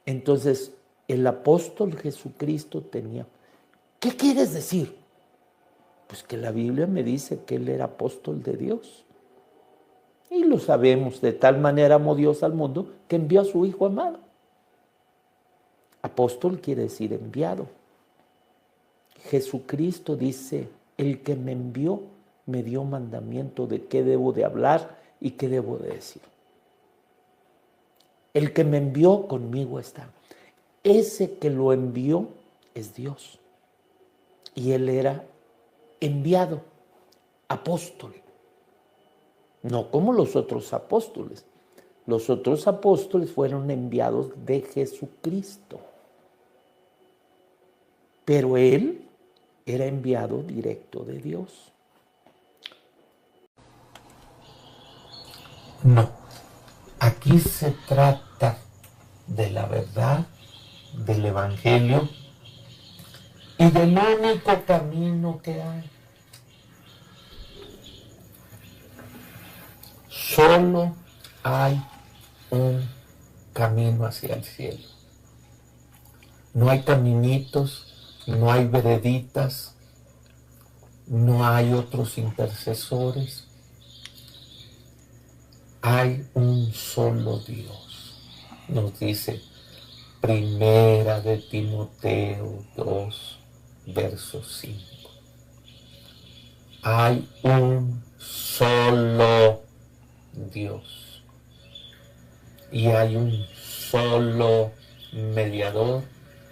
Entonces, el apóstol Jesucristo tenía. ¿Qué quieres decir? Pues que la Biblia me dice que él era apóstol de Dios. Y lo sabemos, de tal manera amó Dios al mundo que envió a su Hijo amado. Apóstol quiere decir enviado. Jesucristo dice, el que me envió me dio mandamiento de qué debo de hablar y qué debo de decir. El que me envió conmigo está. Ese que lo envió es Dios. Y él era enviado, apóstol. No como los otros apóstoles. Los otros apóstoles fueron enviados de Jesucristo. Pero él era enviado directo de Dios. No, aquí se trata de la verdad, del Evangelio y del único camino que hay. Solo hay un camino hacia el cielo. No hay caminitos, no hay vereditas, no hay otros intercesores. Hay un solo Dios. Nos dice Primera de Timoteo 2, verso 5. Hay un solo Dios. Y hay un solo mediador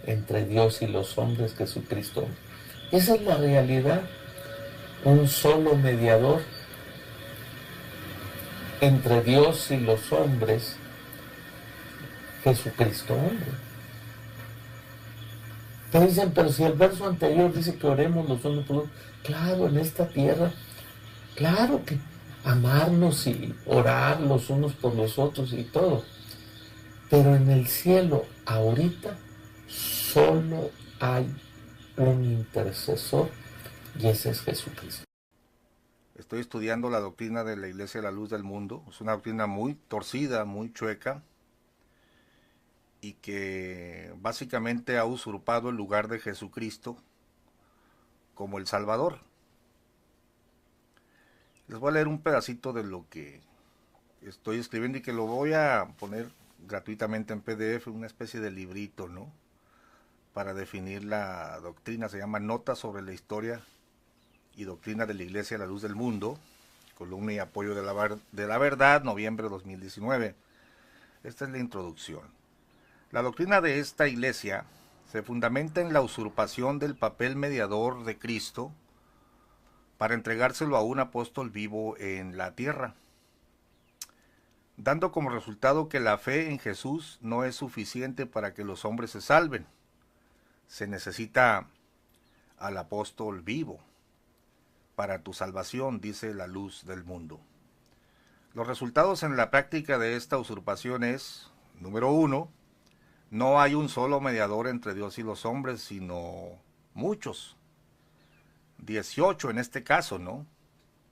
entre Dios y los hombres, Jesucristo. Esa es la realidad. Un solo mediador entre Dios y los hombres, Jesucristo hombre. Te dicen, pero si el verso anterior dice que oremos los unos por los otros, claro, en esta tierra, claro que amarnos y orar los unos por los otros y todo. Pero en el cielo, ahorita, solo hay un intercesor y ese es Jesucristo. Estoy estudiando la doctrina de la Iglesia de la Luz del Mundo. Es una doctrina muy torcida, muy chueca, y que básicamente ha usurpado el lugar de Jesucristo como el Salvador. Les voy a leer un pedacito de lo que estoy escribiendo y que lo voy a poner gratuitamente en PDF, una especie de librito, ¿no? Para definir la doctrina. Se llama Notas sobre la historia y doctrina de la Iglesia de la Luz del Mundo, columna y apoyo de la verdad, noviembre de 2019. Esta es la introducción. La doctrina de esta iglesia se fundamenta en la usurpación del papel mediador de Cristo para entregárselo a un apóstol vivo en la tierra, dando como resultado que la fe en Jesús no es suficiente para que los hombres se salven. Se necesita al apóstol vivo para tu salvación, dice la Luz del Mundo. Los resultados en la práctica de esta usurpación es, número 1, no hay un solo mediador entre Dios y los hombres, sino muchos. 18 en este caso, ¿no?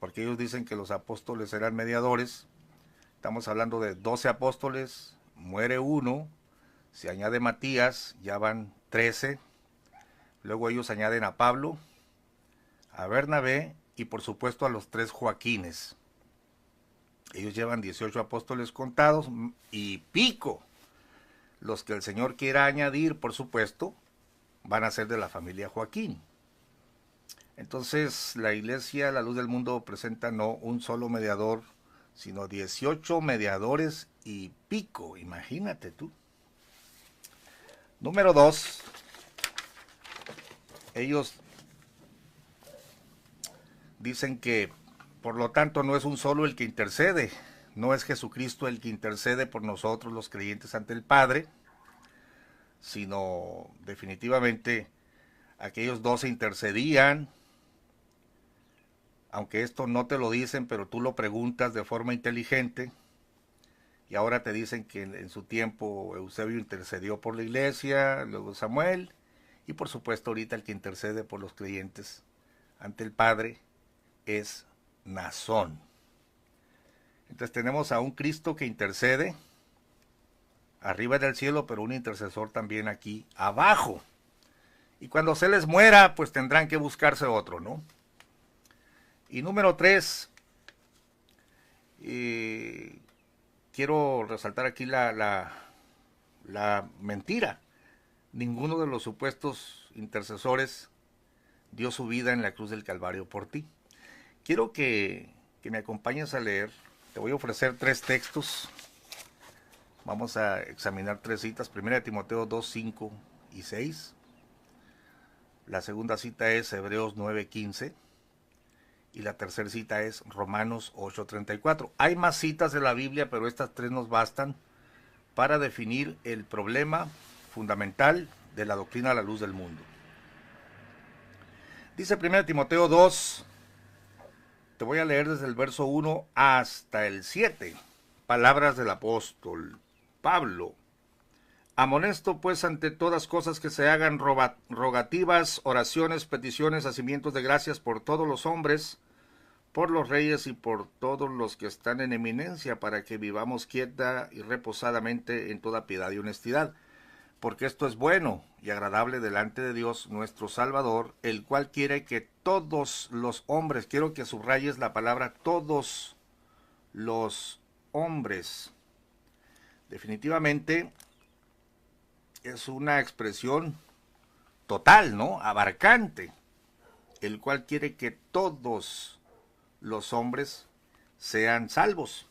Porque ellos dicen que los apóstoles eran mediadores. Estamos hablando de 12 apóstoles, muere uno, se añade Matías, ya van 13. Luego ellos añaden a Pablo, a Bernabé y por supuesto a los 3 Joaquines. Ellos llevan 18 apóstoles contados y pico. Los que el Señor quiera añadir, por supuesto, van a ser de la familia Joaquín. Entonces, la Iglesia, la Luz del Mundo, presenta no un solo mediador, sino 18 mediadores y pico, imagínate tú. Número 2, ellos dicen que, por lo tanto, no es un solo el que intercede, no es Jesucristo el que intercede por nosotros los creyentes ante el Padre, sino definitivamente aquellos 12 intercedían, aunque esto no te lo dicen, pero tú lo preguntas de forma inteligente, y ahora te dicen que en su tiempo Eusebio intercedió por la iglesia, luego Samuel, y por supuesto ahorita el que intercede por los creyentes ante el Padre es Nazón. Entonces tenemos a un Cristo que intercede, arriba del cielo, pero un intercesor también aquí abajo. Y cuando se les muera, pues tendrán que buscarse otro, ¿no? Y número 3, quiero resaltar aquí la mentira. Ninguno de los supuestos intercesores dio su vida en la cruz del Calvario por ti. Quiero que me acompañes a leer. Te voy a ofrecer 3 textos. Vamos a examinar 3 citas. Primera de Timoteo 2, 5 y 6. La segunda cita es Hebreos 9, 15. Y la tercera cita es Romanos 8, 34. Hay más citas de la Biblia, pero estas 3 nos bastan para definir el problema fundamental de la doctrina a la luz del mundo. Dice 1 Timoteo 2, te voy a leer desde el verso 1 hasta el 7. Palabras del apóstol Pablo. Amonesto pues ante todas cosas que se hagan rogativas, oraciones, peticiones, hacimientos de gracias por todos los hombres, por los reyes y por todos los que están en eminencia, para que vivamos quieta y reposadamente en toda piedad y honestidad. Porque esto es bueno y agradable delante de Dios nuestro Salvador, el cual quiere que todos los hombres, quiero que subrayes la palabra todos los hombres. Definitivamente es una expresión total, ¿no? Abarcante, el cual quiere que todos los hombres sean salvos.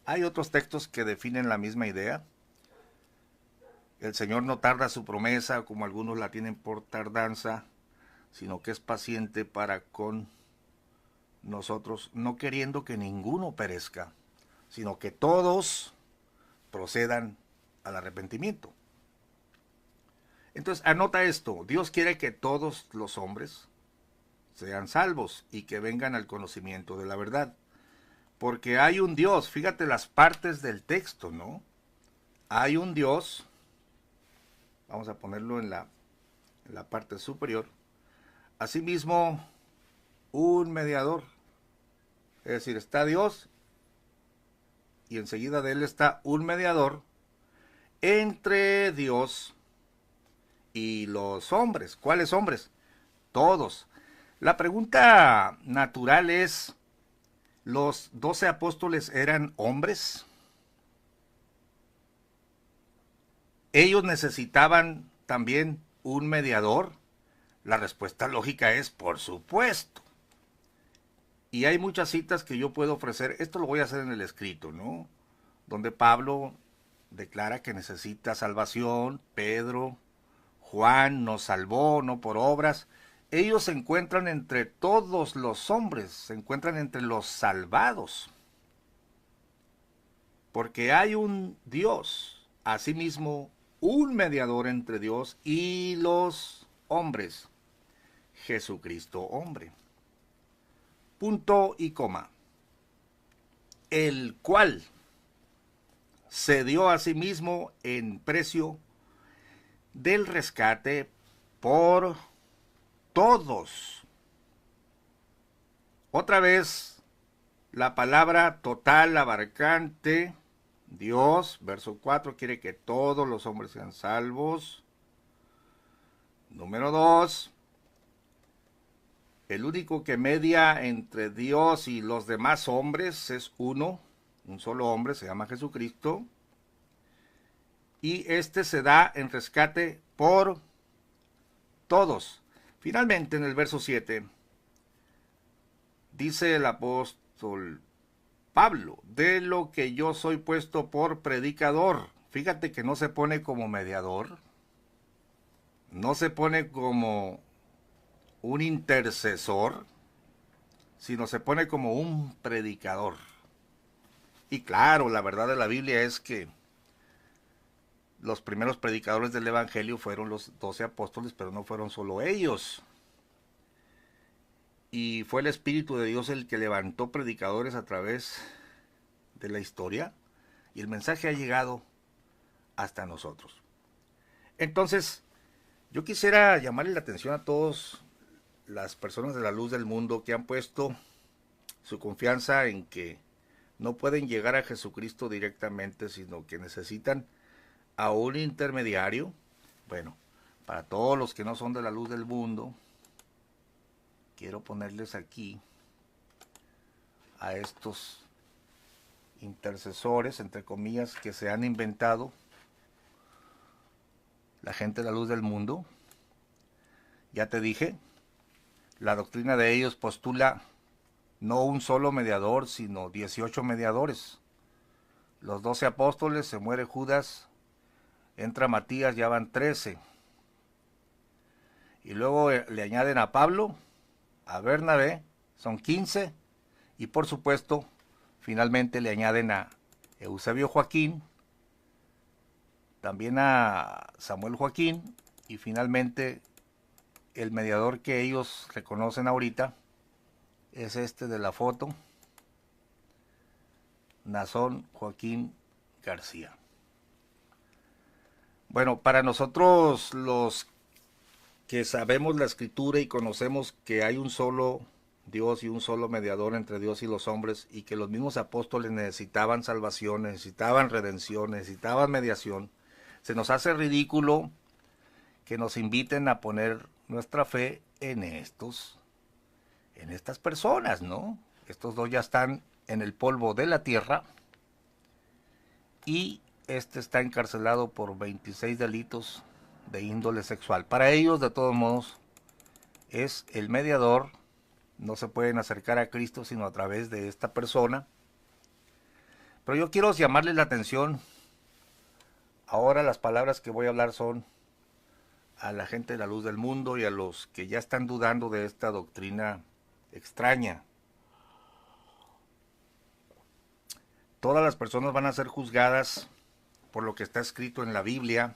Hay otros textos que definen la misma idea. El Señor no tarda su promesa, como algunos la tienen por tardanza, sino que es paciente para con nosotros, no queriendo que ninguno perezca, sino que todos procedan al arrepentimiento. Entonces, anota esto: Dios quiere que todos los hombres sean salvos y que vengan al conocimiento de la verdad. Porque hay un Dios, fíjate las partes del texto, ¿no? Hay un Dios, vamos a ponerlo en la parte superior, asimismo un mediador. Es decir, está Dios y enseguida de él está un mediador entre Dios y los hombres. ¿Cuáles hombres? Todos. La pregunta natural es, ¿los 12 apóstoles eran hombres? ¿Ellos necesitaban también un mediador? La respuesta lógica es, por supuesto. Y hay muchas citas que yo puedo ofrecer. Esto lo voy a hacer en el escrito, ¿no? Donde Pablo declara que necesita salvación. Pedro, Juan nos salvó, no por obras. Ellos se encuentran entre todos los hombres, se encuentran entre los salvados. Porque hay un Dios, asimismo un mediador entre Dios y los hombres, Jesucristo hombre. Punto y coma. El cual se dio a sí mismo en precio del rescate por todos. Otra vez, la palabra total, abarcante. Dios, verso 4, quiere que todos los hombres sean salvos. Número 2, el único que media entre Dios y los demás hombres es uno, un solo hombre, se llama Jesucristo. Y este se da en rescate por todos. Finalmente, en el verso 7, dice el apóstol Pablo, de lo que yo soy puesto por predicador. Fíjate que no se pone como mediador, no se pone como un intercesor, sino se pone como un predicador. Y claro, la verdad de la Biblia es que los primeros predicadores del Evangelio fueron los 12 apóstoles, pero no fueron solo ellos. Y fue el Espíritu de Dios el que levantó predicadores a través de la historia, y el mensaje ha llegado hasta nosotros. Entonces, yo quisiera llamarle la atención a todas las personas de la luz del mundo que han puesto su confianza en que no pueden llegar a Jesucristo directamente, sino que necesitan a un intermediario. Bueno, para todos los que no son de la luz del mundo, quiero ponerles aquí a estos intercesores, entre comillas, que se han inventado la gente de la luz del mundo. Ya te dije, la doctrina de ellos postula no un solo mediador, sino 18 mediadores. Los 12 apóstoles, se muere Judas, entra Matías, ya van 13. Y luego le añaden a Pablo, a Bernabé, son 15. Y por supuesto, finalmente le añaden a Eusebio Joaquín, también a Samuel Joaquín, y finalmente el mediador que ellos reconocen ahorita es este de la foto, Nazón Joaquín García. Bueno, para nosotros los que sabemos la escritura y conocemos que hay un solo Dios y un solo mediador entre Dios y los hombres, y que los mismos apóstoles necesitaban salvación, necesitaban redención, necesitaban mediación, se nos hace ridículo que nos inviten a poner nuestra fe en estas personas, ¿no? Estos dos ya están en el polvo de la tierra y este está encarcelado por 26 delitos de índole sexual. Para ellos, de todos modos, es el mediador. No se pueden acercar a Cristo sino a través de esta persona. Pero yo quiero llamarles la atención. Ahora las palabras que voy a hablar son a la gente de la luz del mundo y a los que ya están dudando de esta doctrina extraña. Todas las personas van a ser juzgadas por lo que está escrito en la Biblia,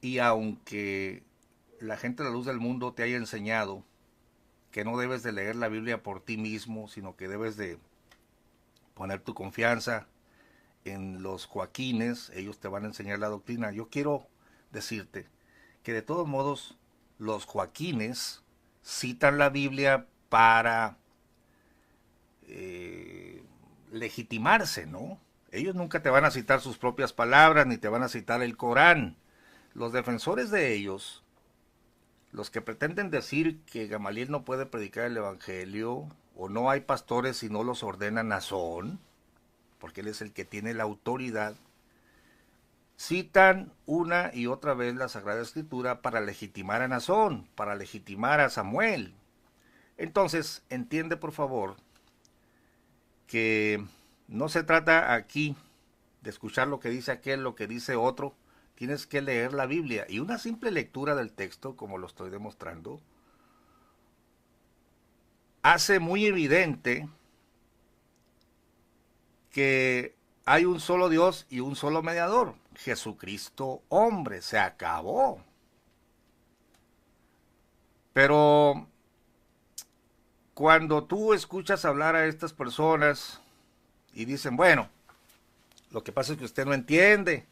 y aunque la gente de la luz del mundo te haya enseñado que no debes de leer la Biblia por ti mismo, sino que debes de poner tu confianza en los Joaquines, ellos te van a enseñar la doctrina. Yo quiero decirte que de todos modos los Joaquines citan la Biblia para legitimarse, ¿no? Ellos nunca te van a citar sus propias palabras, ni te van a citar el Corán. Los defensores de ellos, los que pretenden decir que Gamaliel no puede predicar el Evangelio, o no hay pastores si no los ordena Nazón, porque él es el que tiene la autoridad, citan una y otra vez la Sagrada Escritura para legitimar a Nazón, para legitimar a Samuel. Entonces, entiende por favor que no se trata aquí de escuchar lo que dice aquel, lo que dice otro. Tienes que leer la Biblia, y una simple lectura del texto, como lo estoy demostrando, hace muy evidente que hay un solo Dios y un solo mediador, Jesucristo hombre. Se acabó. Pero cuando tú escuchas hablar a estas personas y dicen, bueno, lo que pasa es que usted no entiende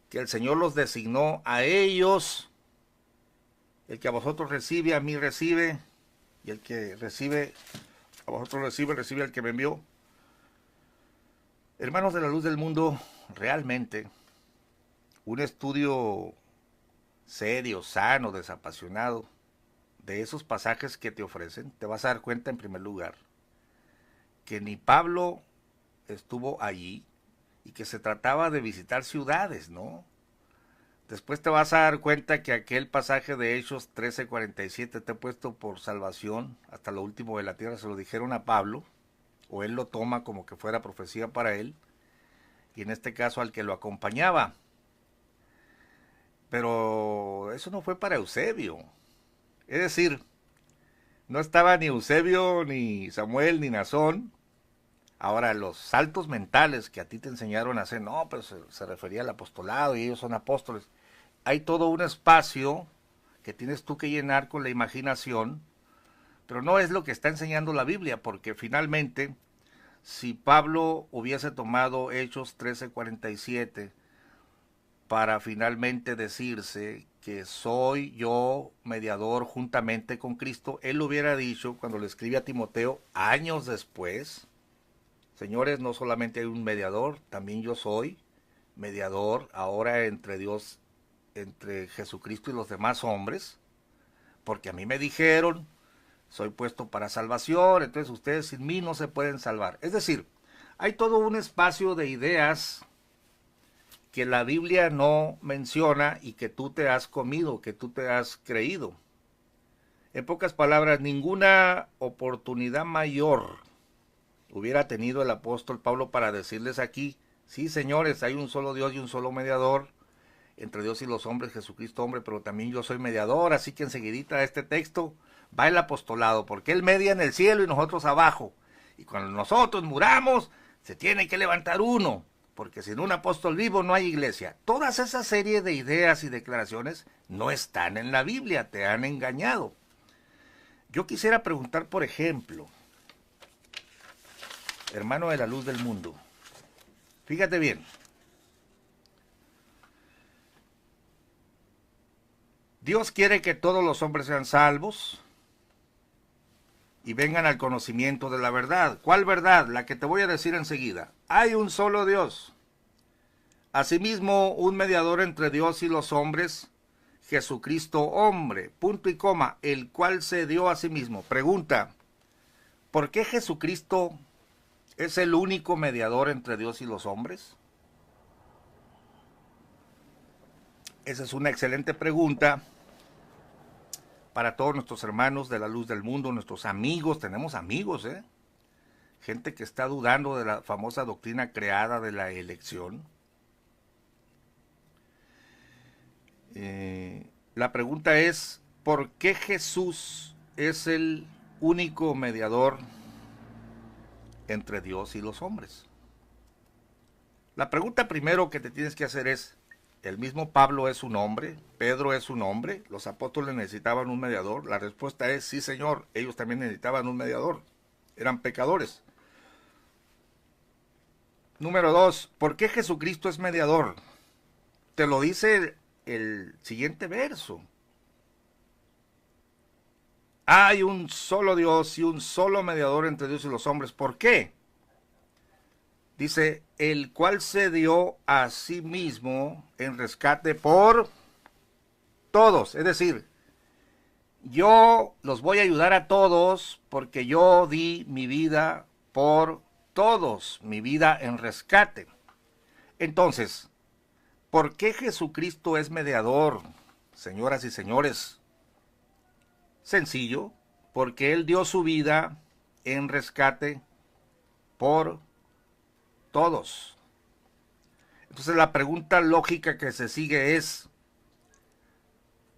que el Señor los designó a ellos, el que a vosotros recibe, a mí recibe, y el que recibe, a vosotros recibe al que me envió. Hermanos de la luz del mundo, realmente un estudio serio, sano, desapasionado de esos pasajes que te ofrecen, te vas a dar cuenta en primer lugar que ni Pablo estuvo allí y que se trataba de visitar ciudades, ¿no? Después te vas a dar cuenta que aquel pasaje de Hechos 13:47, te he puesto por salvación hasta lo último de la tierra, se lo dijeron a Pablo, o él lo toma como que fuera profecía para él, y en este caso al que lo acompañaba. Pero eso no fue para Eusebio. Es decir, no estaba ni Eusebio, ni Samuel, ni Nazón. Ahora, los saltos mentales que a ti te enseñaron a hacer, no, pero se refería al apostolado y ellos son apóstoles. Hay todo un espacio que tienes tú que llenar con la imaginación, pero no es lo que está enseñando la Biblia, porque finalmente, si Pablo hubiese tomado Hechos 13:47 para finalmente decirse que soy yo mediador juntamente con Cristo, él lo hubiera dicho cuando le escribe a Timoteo años después, Señores, no solamente hay un mediador, también yo soy mediador ahora entre Dios, entre Jesucristo y los demás hombres, porque a mí me dijeron, soy puesto para salvación, entonces ustedes sin mí no se pueden salvar. Es decir, hay todo un espacio de ideas que la Biblia no menciona y que tú te has comido, que tú te has creído. En pocas palabras, ninguna oportunidad mayor hubiera tenido el apóstol Pablo para decirles aquí, sí señores, hay un solo Dios y un solo mediador entre Dios y los hombres, Jesucristo hombre, pero también yo soy mediador, así que enseguidita este texto va el apostolado, porque Él media en el cielo y nosotros abajo, y cuando nosotros muramos, se tiene que levantar uno, porque sin un apóstol vivo no hay iglesia. Todas esas series de ideas y declaraciones no están en la Biblia, te han engañado. Yo quisiera preguntar, por ejemplo, hermano de la luz del mundo, fíjate bien, Dios quiere que todos los hombres sean salvos y vengan al conocimiento de la verdad. ¿Cuál verdad? La que te voy a decir enseguida. Hay un solo Dios. Asimismo, un mediador entre Dios y los hombres, Jesucristo hombre, punto y coma, el cual se dio a sí mismo. Pregunta, ¿por qué Jesucristo es el único mediador entre Dios y los hombres? Esa es una excelente pregunta para todos nuestros hermanos de la luz del mundo, nuestros amigos. Tenemos amigos, gente que está dudando de la famosa doctrina creada de la elección. La pregunta es, ¿por qué Jesús es el único mediador entre Dios y los hombres? La pregunta primero que te tienes que hacer es, ¿el mismo Pablo es un hombre? ¿Pedro es un hombre? ¿Los apóstoles necesitaban un mediador? La respuesta es, sí señor, ellos también necesitaban un mediador. Eran pecadores. Número 2, ¿por qué Jesucristo es mediador? Te lo dice el siguiente verso. Hay un solo Dios y un solo mediador entre Dios y los hombres. ¿Por qué? Dice, el cual se dio a sí mismo en rescate por todos. Es decir, yo los voy a ayudar a todos porque yo di mi vida por todos, mi vida en rescate. Entonces, ¿por qué Jesucristo es mediador, señoras y señores? Sencillo, porque Él dio su vida en rescate por todos. Entonces la pregunta lógica que se sigue es,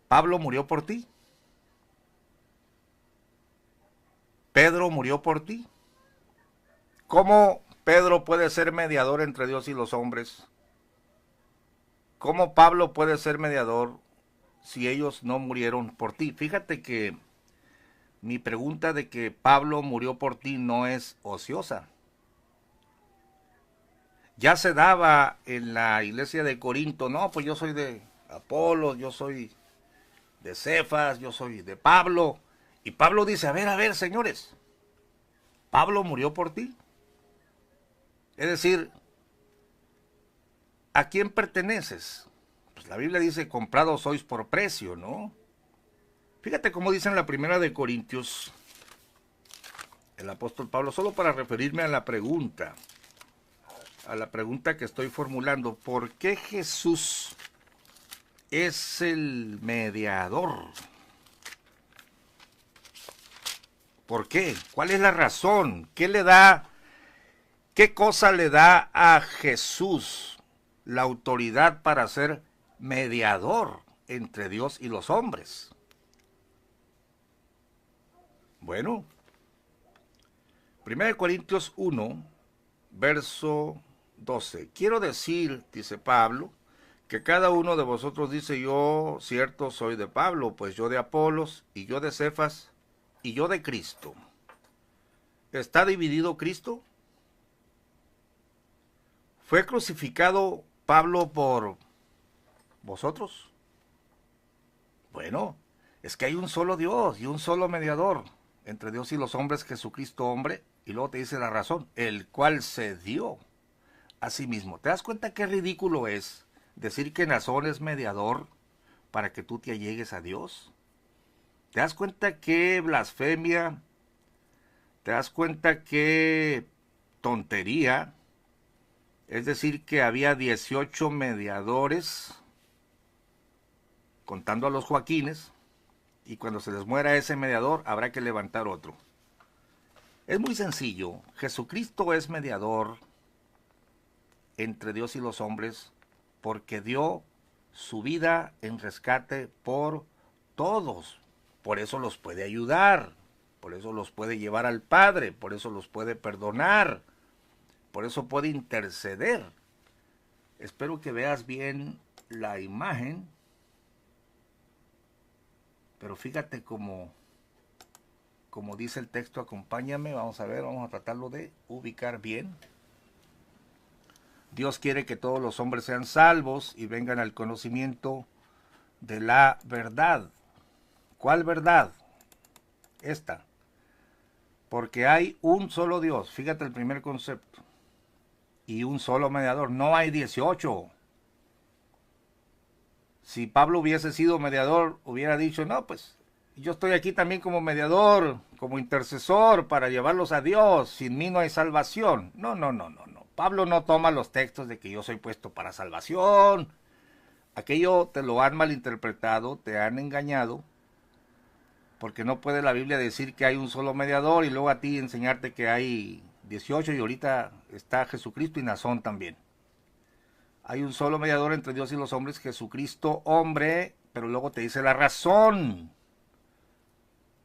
¿Pablo murió por ti? ¿Pedro murió por ti? ¿Cómo Pedro puede ser mediador entre Dios y los hombres? ¿Cómo Pablo puede ser mediador si ellos no murieron por ti? Fíjate que mi pregunta de que Pablo murió por ti no es ociosa. Ya se daba en la iglesia de Corinto, no, pues yo soy de Apolos, yo soy de Cefas, yo soy de Pablo. Y Pablo dice, a ver, señores, ¿Pablo murió por ti? Es decir, ¿a quién perteneces? Pues la Biblia dice, comprados sois por precio, ¿no? Fíjate cómo dice en la primera de Corintios, el apóstol Pablo, solo para referirme a la pregunta que estoy formulando, ¿por qué Jesús es el mediador? ¿Por qué? ¿Cuál es la razón? ¿Qué cosa le da a Jesús la autoridad para ser mediador entre Dios y los hombres? Bueno, 1 Corintios 1, verso 12. Quiero decir, dice Pablo, que cada uno de vosotros dice, yo cierto soy de Pablo, pues yo de Apolos, y yo de Cefas, y yo de Cristo. ¿Está dividido Cristo? ¿Fue crucificado Pablo por vosotros? Bueno, es que hay un solo Dios y un solo mediador entre Dios y los hombres, Jesucristo hombre, Y luego te dice la razón, el cual se dio a sí mismo. ¿Te das cuenta qué ridículo es decir que Nazón es mediador para que tú te allegues a Dios? ¿Te das cuenta qué blasfemia? ¿Te das cuenta qué tontería? Es decir, que había 18 mediadores, contando a los Joaquines, y cuando se les muera ese mediador, habrá que levantar otro. Es muy sencillo. Jesucristo es mediador entre Dios y los hombres porque dio su vida en rescate por todos. Por eso los puede ayudar, por eso los puede llevar al Padre, por eso los puede perdonar, por eso puede interceder. Espero que veas bien la imagen, pero fíjate como dice el texto, acompáñame, vamos a ver, vamos a tratarlo de ubicar bien. Dios quiere que todos los hombres sean salvos y vengan al conocimiento de la verdad. ¿Cuál verdad? Esta. Porque hay un solo Dios, fíjate el primer concepto, y un solo mediador, no hay 18. Si Pablo hubiese sido mediador, hubiera dicho, no, pues yo estoy aquí también como mediador, como intercesor para llevarlos a Dios, sin mí no hay salvación. No. Pablo no toma los textos de que yo soy puesto para salvación. Aquello te lo han malinterpretado, te han engañado, porque no puede la Biblia decir que hay un solo mediador y luego a ti enseñarte que hay 18 y ahorita está Jesucristo y Nazón también. Hay un solo mediador entre Dios y los hombres, Jesucristo hombre, pero luego te dice la razón,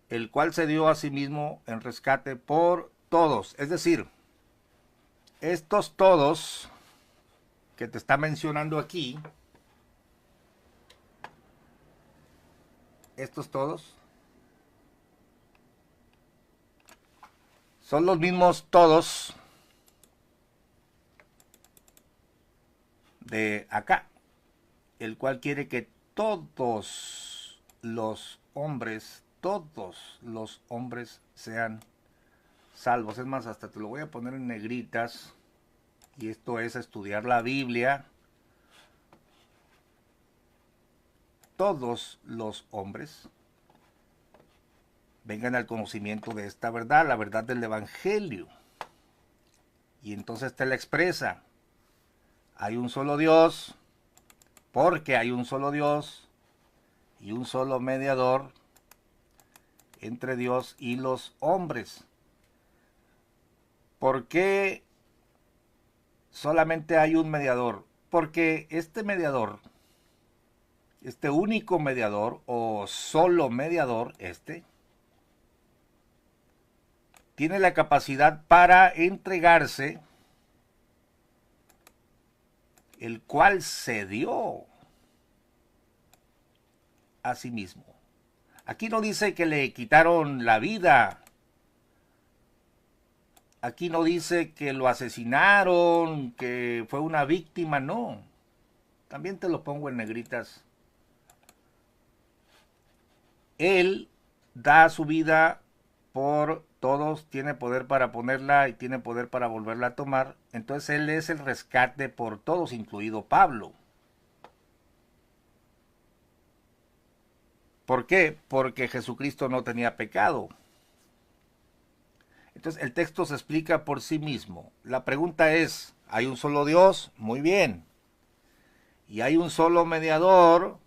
el cual se dio a sí mismo en rescate por todos. Es decir, estos todos que te está mencionando aquí, estos todos, son los mismos todos de acá, el cual quiere que todos los hombres sean salvos. Es más, hasta te lo voy a poner en negritas, y esto es estudiar la Biblia. Todos los hombres vengan al conocimiento de esta verdad, la verdad del Evangelio. Y entonces te la expresa. Hay un solo Dios, porque hay un solo Dios y un solo mediador entre Dios y los hombres. ¿Por qué solamente hay un mediador? Porque este mediador, este único mediador o solo mediador, tiene la capacidad para entregarse, el cual se dio a sí mismo. Aquí no dice que le quitaron la vida. Aquí no dice que lo asesinaron, que fue una víctima, no. También te lo pongo en negritas. Él da su vida por todos, tiene poder para ponerla y tiene poder para volverla a tomar. Entonces Él es el rescate por todos, incluido Pablo. ¿Por qué? Porque Jesucristo no tenía pecado. Entonces el texto se explica por sí mismo. La pregunta es, ¿hay un solo Dios? Muy bien. Y hay un solo mediador,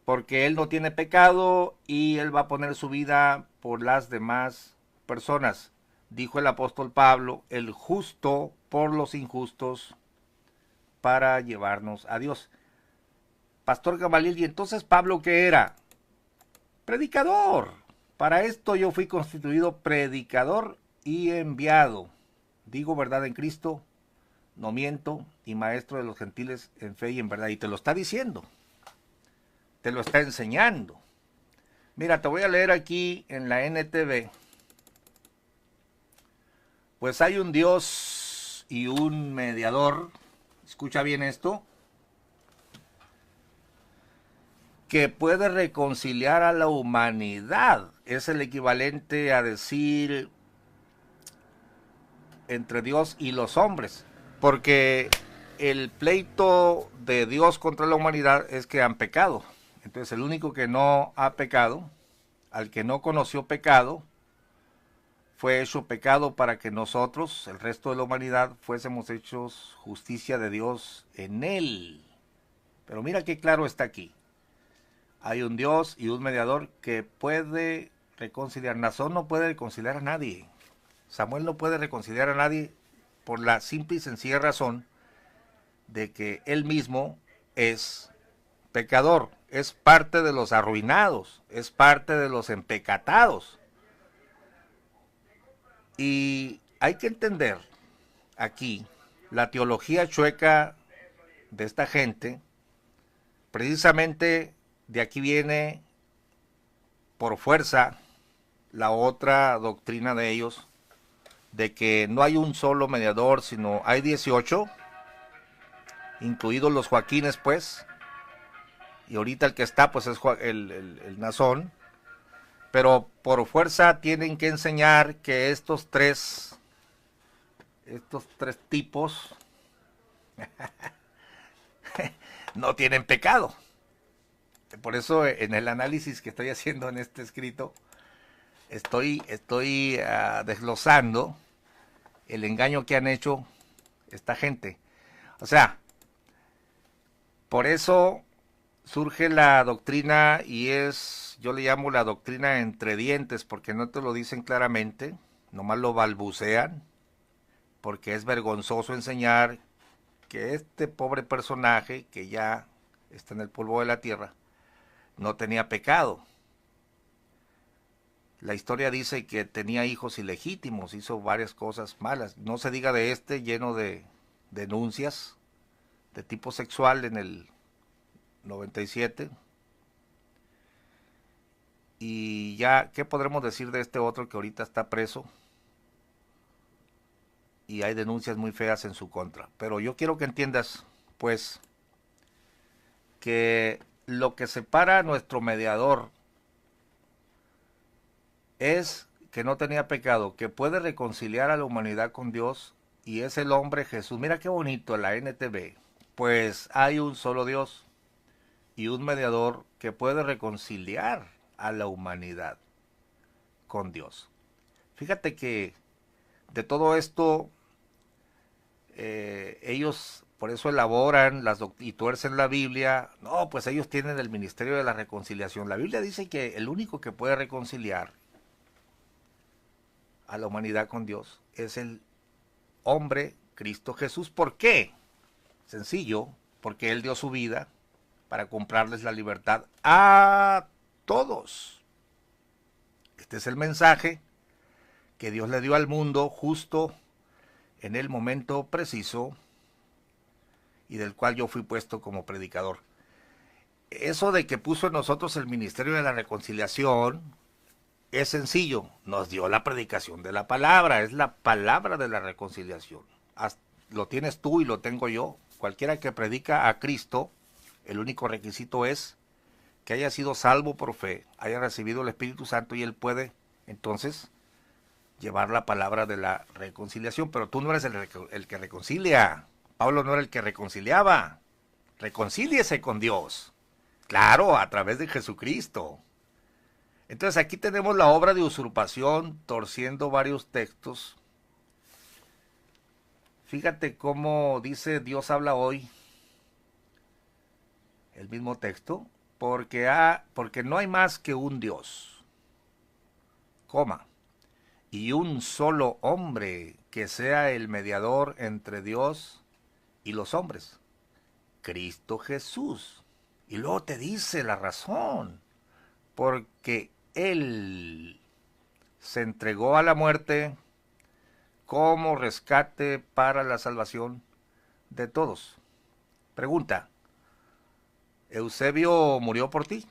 porque Él no tiene pecado y Él va a poner su vida por las demás personas. Dijo el apóstol Pablo, el justo por los injustos para llevarnos a Dios. Pastor Gamaliel, ¿y entonces Pablo qué era? Predicador. Para esto yo fui constituido predicador y enviado. Digo verdad en Cristo, no miento, y maestro de los gentiles en fe y en verdad. Y te lo está diciendo. Te lo está enseñando. Mira, te voy a leer aquí en la NTV. Pues hay un Dios y un mediador. Escucha bien esto. que puede reconciliar a la humanidad. Es el equivalente a decir entre Dios y los hombres, porque el pleito de Dios contra la humanidad es que han pecado. Entonces el único que no ha pecado, al que no conoció pecado, fue hecho pecado para que nosotros, el resto de la humanidad, fuésemos hechos justicia de Dios en él. Pero mira qué claro está aquí. Hay un Dios y un mediador que puede reconciliar. Nazón no puede reconciliar a nadie. Samuel no puede reconciliar a nadie por la simple y sencilla razón de que él mismo es pecador, es parte de los arruinados, es parte de los empecatados. Y hay que entender aquí la teología chueca de esta gente. Precisamente de aquí viene por fuerza la otra doctrina de ellos, de que no hay un solo mediador, sino hay 18, incluidos los Joaquines, pues, y ahorita el que está, pues, es el Nazón, pero por fuerza tienen que enseñar que estos tres tipos no tienen pecado. Por eso en el análisis que estoy haciendo en este escrito, estoy desglosando el engaño que han hecho esta gente. O sea, por eso surge la doctrina, y yo le llamo la doctrina entre dientes, porque no te lo dicen claramente, nomás lo balbucean, porque es vergonzoso enseñar que este pobre personaje, que ya está en el polvo de la tierra, no tenía pecado. La historia dice que tenía hijos ilegítimos, hizo varias cosas malas. No se diga de este, lleno de denuncias de tipo sexual en el 97. Y ya, ¿qué podremos decir de este otro que ahorita está preso? Y hay denuncias muy feas en su contra. Pero yo quiero que entiendas, pues, que lo que separa a nuestro mediador es que no tenía pecado, que puede reconciliar a la humanidad con Dios, y es el hombre Jesús. Mira qué bonito la NTV. Pues hay un solo Dios y un mediador que puede reconciliar a la humanidad con Dios. Fíjate que de todo esto ellos por eso elaboran y tuercen la Biblia. No, pues ellos tienen el ministerio de la reconciliación. La Biblia dice que el único que puede reconciliar a la humanidad con Dios es el hombre Cristo Jesús. ¿Por qué? Sencillo, porque Él dio su vida para comprarles la libertad a todos. Este es el mensaje que Dios le dio al mundo justo en el momento preciso y del cual yo fui puesto como predicador. Eso de que puso en nosotros el ministerio de la reconciliación es sencillo. Nos dio la predicación de la palabra, es la palabra de la reconciliación. Lo tienes tú y lo tengo yo. Cualquiera que predica a Cristo, el único requisito es que haya sido salvo por fe, haya recibido el Espíritu Santo, y él puede entonces llevar la palabra de la reconciliación. Pero tú no eres el que reconcilia. Pablo no era el que reconciliaba. Reconcíliese con Dios. Claro, a través de Jesucristo. Entonces aquí tenemos la obra de usurpación, torciendo varios textos. Fíjate cómo dice Dios habla hoy, el mismo texto, porque no hay más que un Dios, coma, y un solo hombre que sea el mediador entre Dios y los hombres, Cristo Jesús. Y luego te dice la razón, porque Él se entregó a la muerte como rescate para la salvación de todos. Pregunta: ¿Eusebio murió por ti?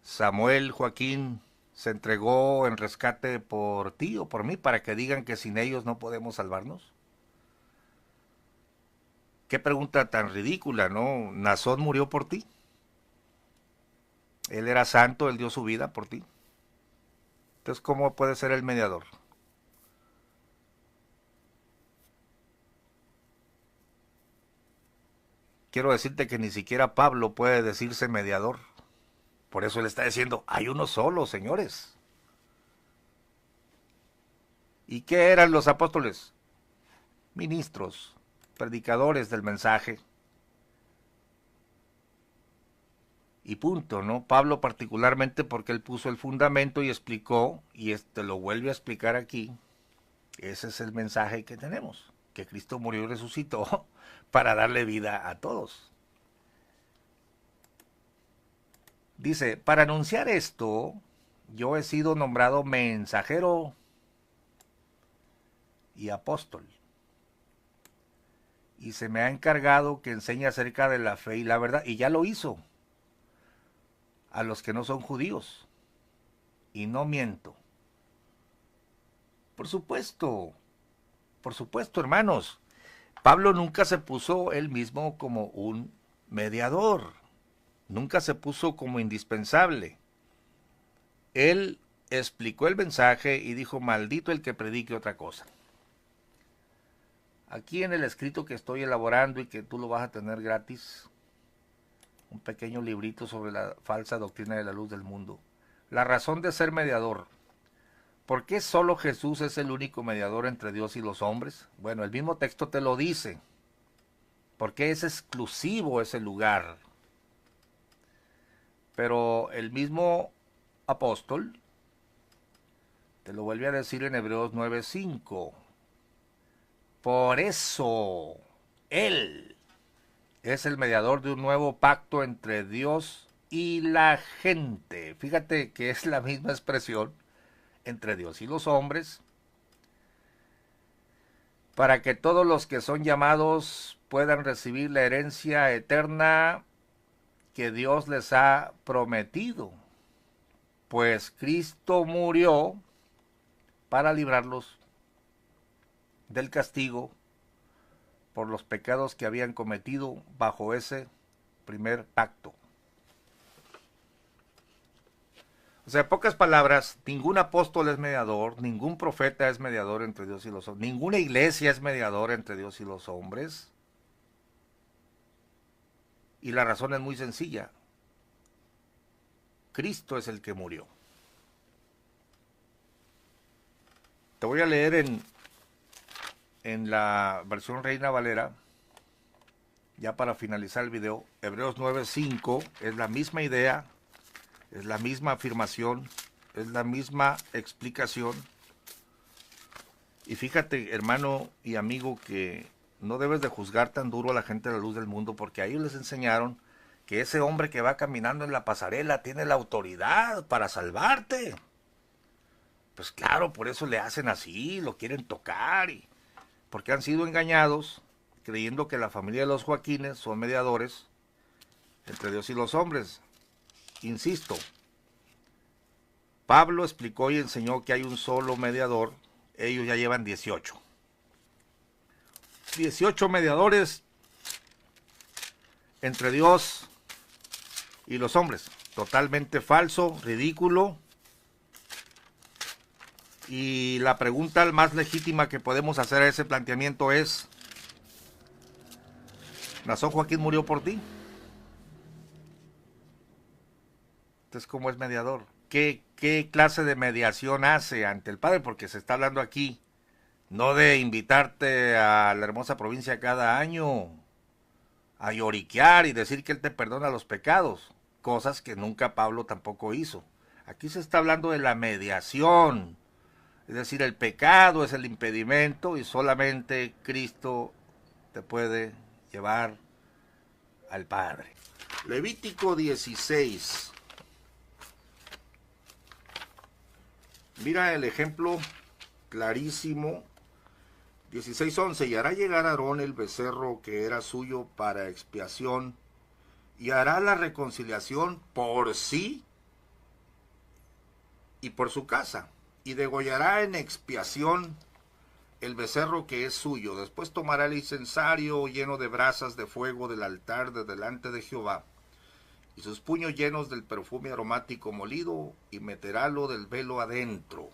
¿Samuel Joaquín se entregó en rescate por ti o por mí para que digan que sin ellos no podemos salvarnos? Qué pregunta tan ridícula, ¿no? ¿Nazón murió por ti? Él era santo, Él dio su vida por ti. Entonces, ¿cómo puede ser el mediador? Quiero decirte que ni siquiera Pablo puede decirse mediador. Por eso él está diciendo, hay uno solo, señores. ¿Y qué eran los apóstoles? Ministros, predicadores del mensaje. Y punto, ¿no? Pablo particularmente porque él puso el fundamento y explicó, y lo vuelve a explicar aquí, ese es el mensaje que tenemos, que Cristo murió y resucitó para darle vida a todos. Dice, para anunciar esto, yo he sido nombrado mensajero y apóstol. Y se me ha encargado que enseñe acerca de la fe y la verdad, y ya lo hizo, a los que no son judíos. Y no miento. Por supuesto, hermanos. Pablo nunca se puso él mismo como un mediador. Nunca se puso como indispensable. Él explicó el mensaje y dijo, maldito el que predique otra cosa. Aquí en el escrito que estoy elaborando y que tú lo vas a tener gratis, un pequeño librito sobre la falsa doctrina de la luz del mundo. La razón de ser mediador. ¿Por qué solo Jesús es el único mediador entre Dios y los hombres? Bueno, el mismo texto te lo dice. Porque es exclusivo ese lugar. Pero el mismo apóstol te lo vuelve a decir en Hebreos 9:5. Por eso Él es el mediador de un nuevo pacto entre Dios y la gente. Fíjate que es la misma expresión entre Dios y los hombres, para que todos los que son llamados puedan recibir la herencia eterna que Dios les ha prometido. Pues Cristo murió para librarlos del castigo por los pecados que habían cometido bajo ese primer pacto. O sea, en pocas palabras, ningún apóstol es mediador, ningún profeta es mediador entre Dios y los hombres, ninguna iglesia es mediador entre Dios y los hombres. Y la razón es muy sencilla. Cristo es el que murió. Te voy a leer en la versión Reina Valera, ya para finalizar el video. Hebreos 9:5 es la misma idea, es la misma afirmación, es la misma explicación. Y fíjate, hermano y amigo, que no debes de juzgar tan duro a la gente de la luz del mundo, porque a ellos les enseñaron que ese hombre que va caminando en la pasarela tiene la autoridad para salvarte. Pues claro, por eso le hacen así, lo quieren tocar, porque han sido engañados creyendo que la familia de los Joaquines son mediadores entre Dios y los hombres. Insisto, Pablo explicó y enseñó que hay un solo mediador, ellos ya llevan 18. 18 mediadores entre Dios y los hombres. Totalmente falso, ridículo. Y la pregunta más legítima que podemos hacer a ese planteamiento es, ¿Nazón Joaquín murió por ti? Entonces, ¿cómo es mediador? ¿Qué clase de mediación hace ante el Padre? Porque se está hablando aquí no de invitarte a la hermosa provincia cada año a lloriquear y decir que Él te perdona los pecados, cosas que nunca Pablo tampoco hizo. Aquí se está hablando de la mediación, es decir, el pecado es el impedimento y solamente Cristo te puede llevar al Padre. Levítico 16. Mira el ejemplo clarísimo. 16:11. Y hará llegar a Aarón el becerro que era suyo para expiación, y hará la reconciliación por sí y por su casa, y degollará en expiación el becerro que es suyo. Después tomará el incensario lleno de brasas de fuego del altar de delante de Jehová, y sus puños llenos del perfume aromático molido, y meterálo del velo adentro.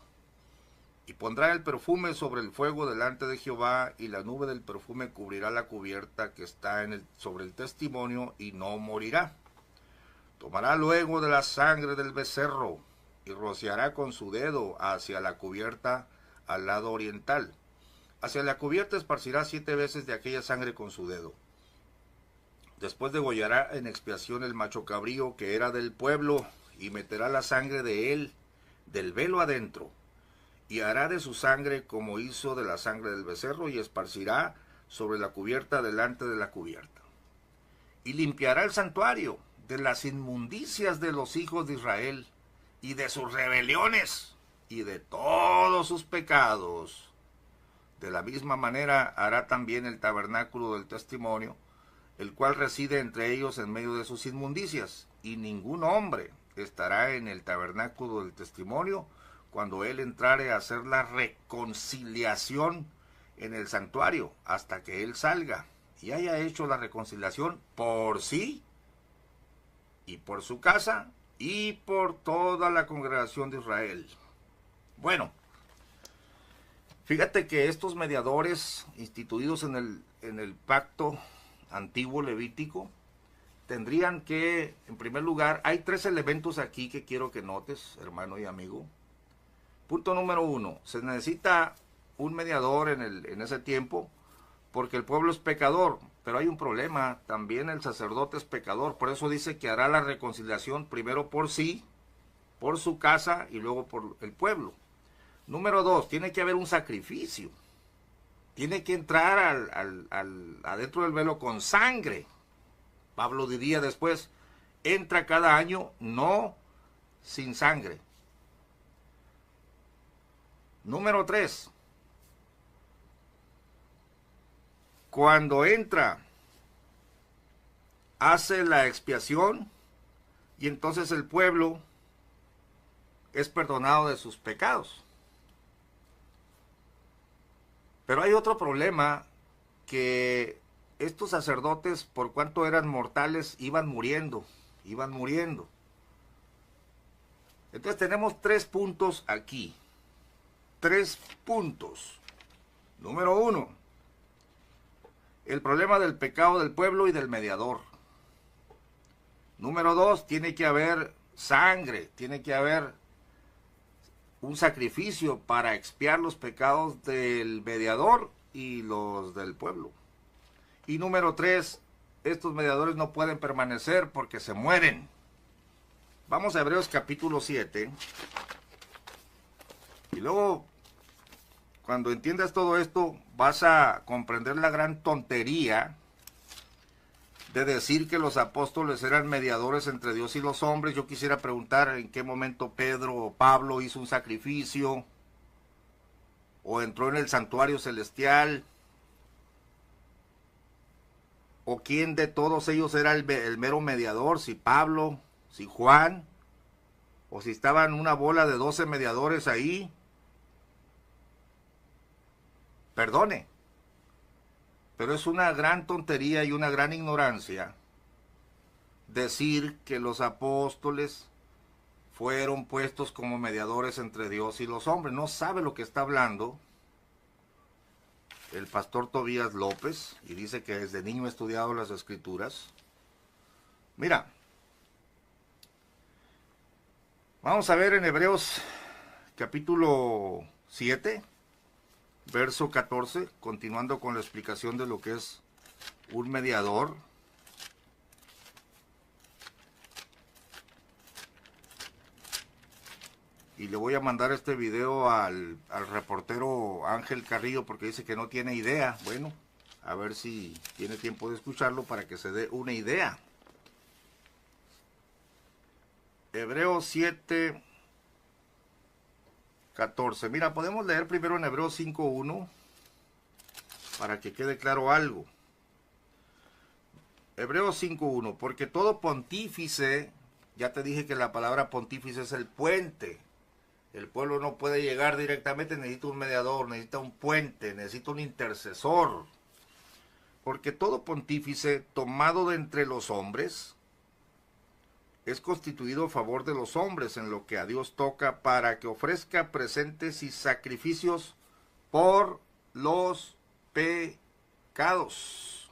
Y pondrá el perfume sobre el fuego delante de Jehová, y la nube del perfume cubrirá la cubierta que está sobre el testimonio, y no morirá. Tomará luego de la sangre del becerro, y rociará con su dedo hacia la cubierta al lado oriental. Hacia la cubierta esparcirá 7 veces de aquella sangre con su dedo. Después degollará en expiación el macho cabrío que era del pueblo, y meterá la sangre de él del velo adentro, y hará de su sangre como hizo de la sangre del becerro, y esparcirá sobre la cubierta delante de la cubierta. Y limpiará el santuario de las inmundicias de los hijos de Israel, y de sus rebeliones, y de todos sus pecados. De la misma manera hará también el tabernáculo del testimonio, el cual reside entre ellos en medio de sus inmundicias, y ningún hombre estará en el tabernáculo del testimonio cuando él entrare a hacer la reconciliación en el santuario, hasta que él salga y haya hecho la reconciliación por sí, y por su casa, y por toda la congregación de Israel. Bueno, fíjate que estos mediadores instituidos en el pacto antiguo levítico tendrían que, en primer lugar, hay 3 elementos aquí que quiero que notes, hermano y amigo. Punto número 1, se necesita un mediador en ese tiempo, porque el pueblo es pecador, pero hay un problema, también el sacerdote es pecador, por eso dice que hará la reconciliación primero por sí, por su casa, y luego por el pueblo. Número 2, tiene que haber un sacrificio. Tiene que entrar adentro del velo con sangre. Pablo diría después, entra cada año, no sin sangre. Número 3, cuando entra, hace la expiación, y entonces el pueblo es perdonado de sus pecados. Pero hay otro problema, que estos sacerdotes, por cuanto eran mortales, iban muriendo. Entonces tenemos 3 puntos aquí. 3 puntos. Número 1, el problema del pecado del pueblo y del mediador. Número 2, tiene que haber sangre, tiene que haber un sacrificio para expiar los pecados del mediador y los del pueblo. Y número 3, estos mediadores no pueden permanecer porque se mueren. Vamos a Hebreos capítulo 7. Y luego, cuando entiendas todo esto, vas a comprender la gran tontería de decir que los apóstoles eran mediadores entre Dios y los hombres. Yo quisiera preguntar en qué momento Pedro o Pablo hizo un sacrificio, o entró en el santuario celestial, o quién de todos ellos era el mero mediador, si Pablo, si Juan, o si estaban una bola de 12 mediadores ahí. Perdone, pero es una gran tontería y una gran ignorancia decir que los apóstoles fueron puestos como mediadores entre Dios y los hombres. No sabe lo que está hablando el pastor Tobías López, y dice que desde niño ha estudiado las Escrituras. Mira, vamos a ver en Hebreos capítulo 7, verso 14, continuando con la explicación de lo que es un mediador. Y le voy a mandar este video al reportero Ángel Carrillo, porque dice que no tiene idea. Bueno, a ver si tiene tiempo de escucharlo para que se dé una idea. Hebreos 7, 14. Mira, podemos leer primero en Hebreos 5:1 para que quede claro algo. Hebreos 5:1. Porque todo pontífice, ya te dije que la palabra pontífice es el puente. El pueblo no puede llegar directamente, necesita un mediador, necesita un puente, necesita un intercesor. Porque todo pontífice tomado de entre los hombres es constituido a favor de los hombres en lo que a Dios toca, para que ofrezca presentes y sacrificios por los pecados.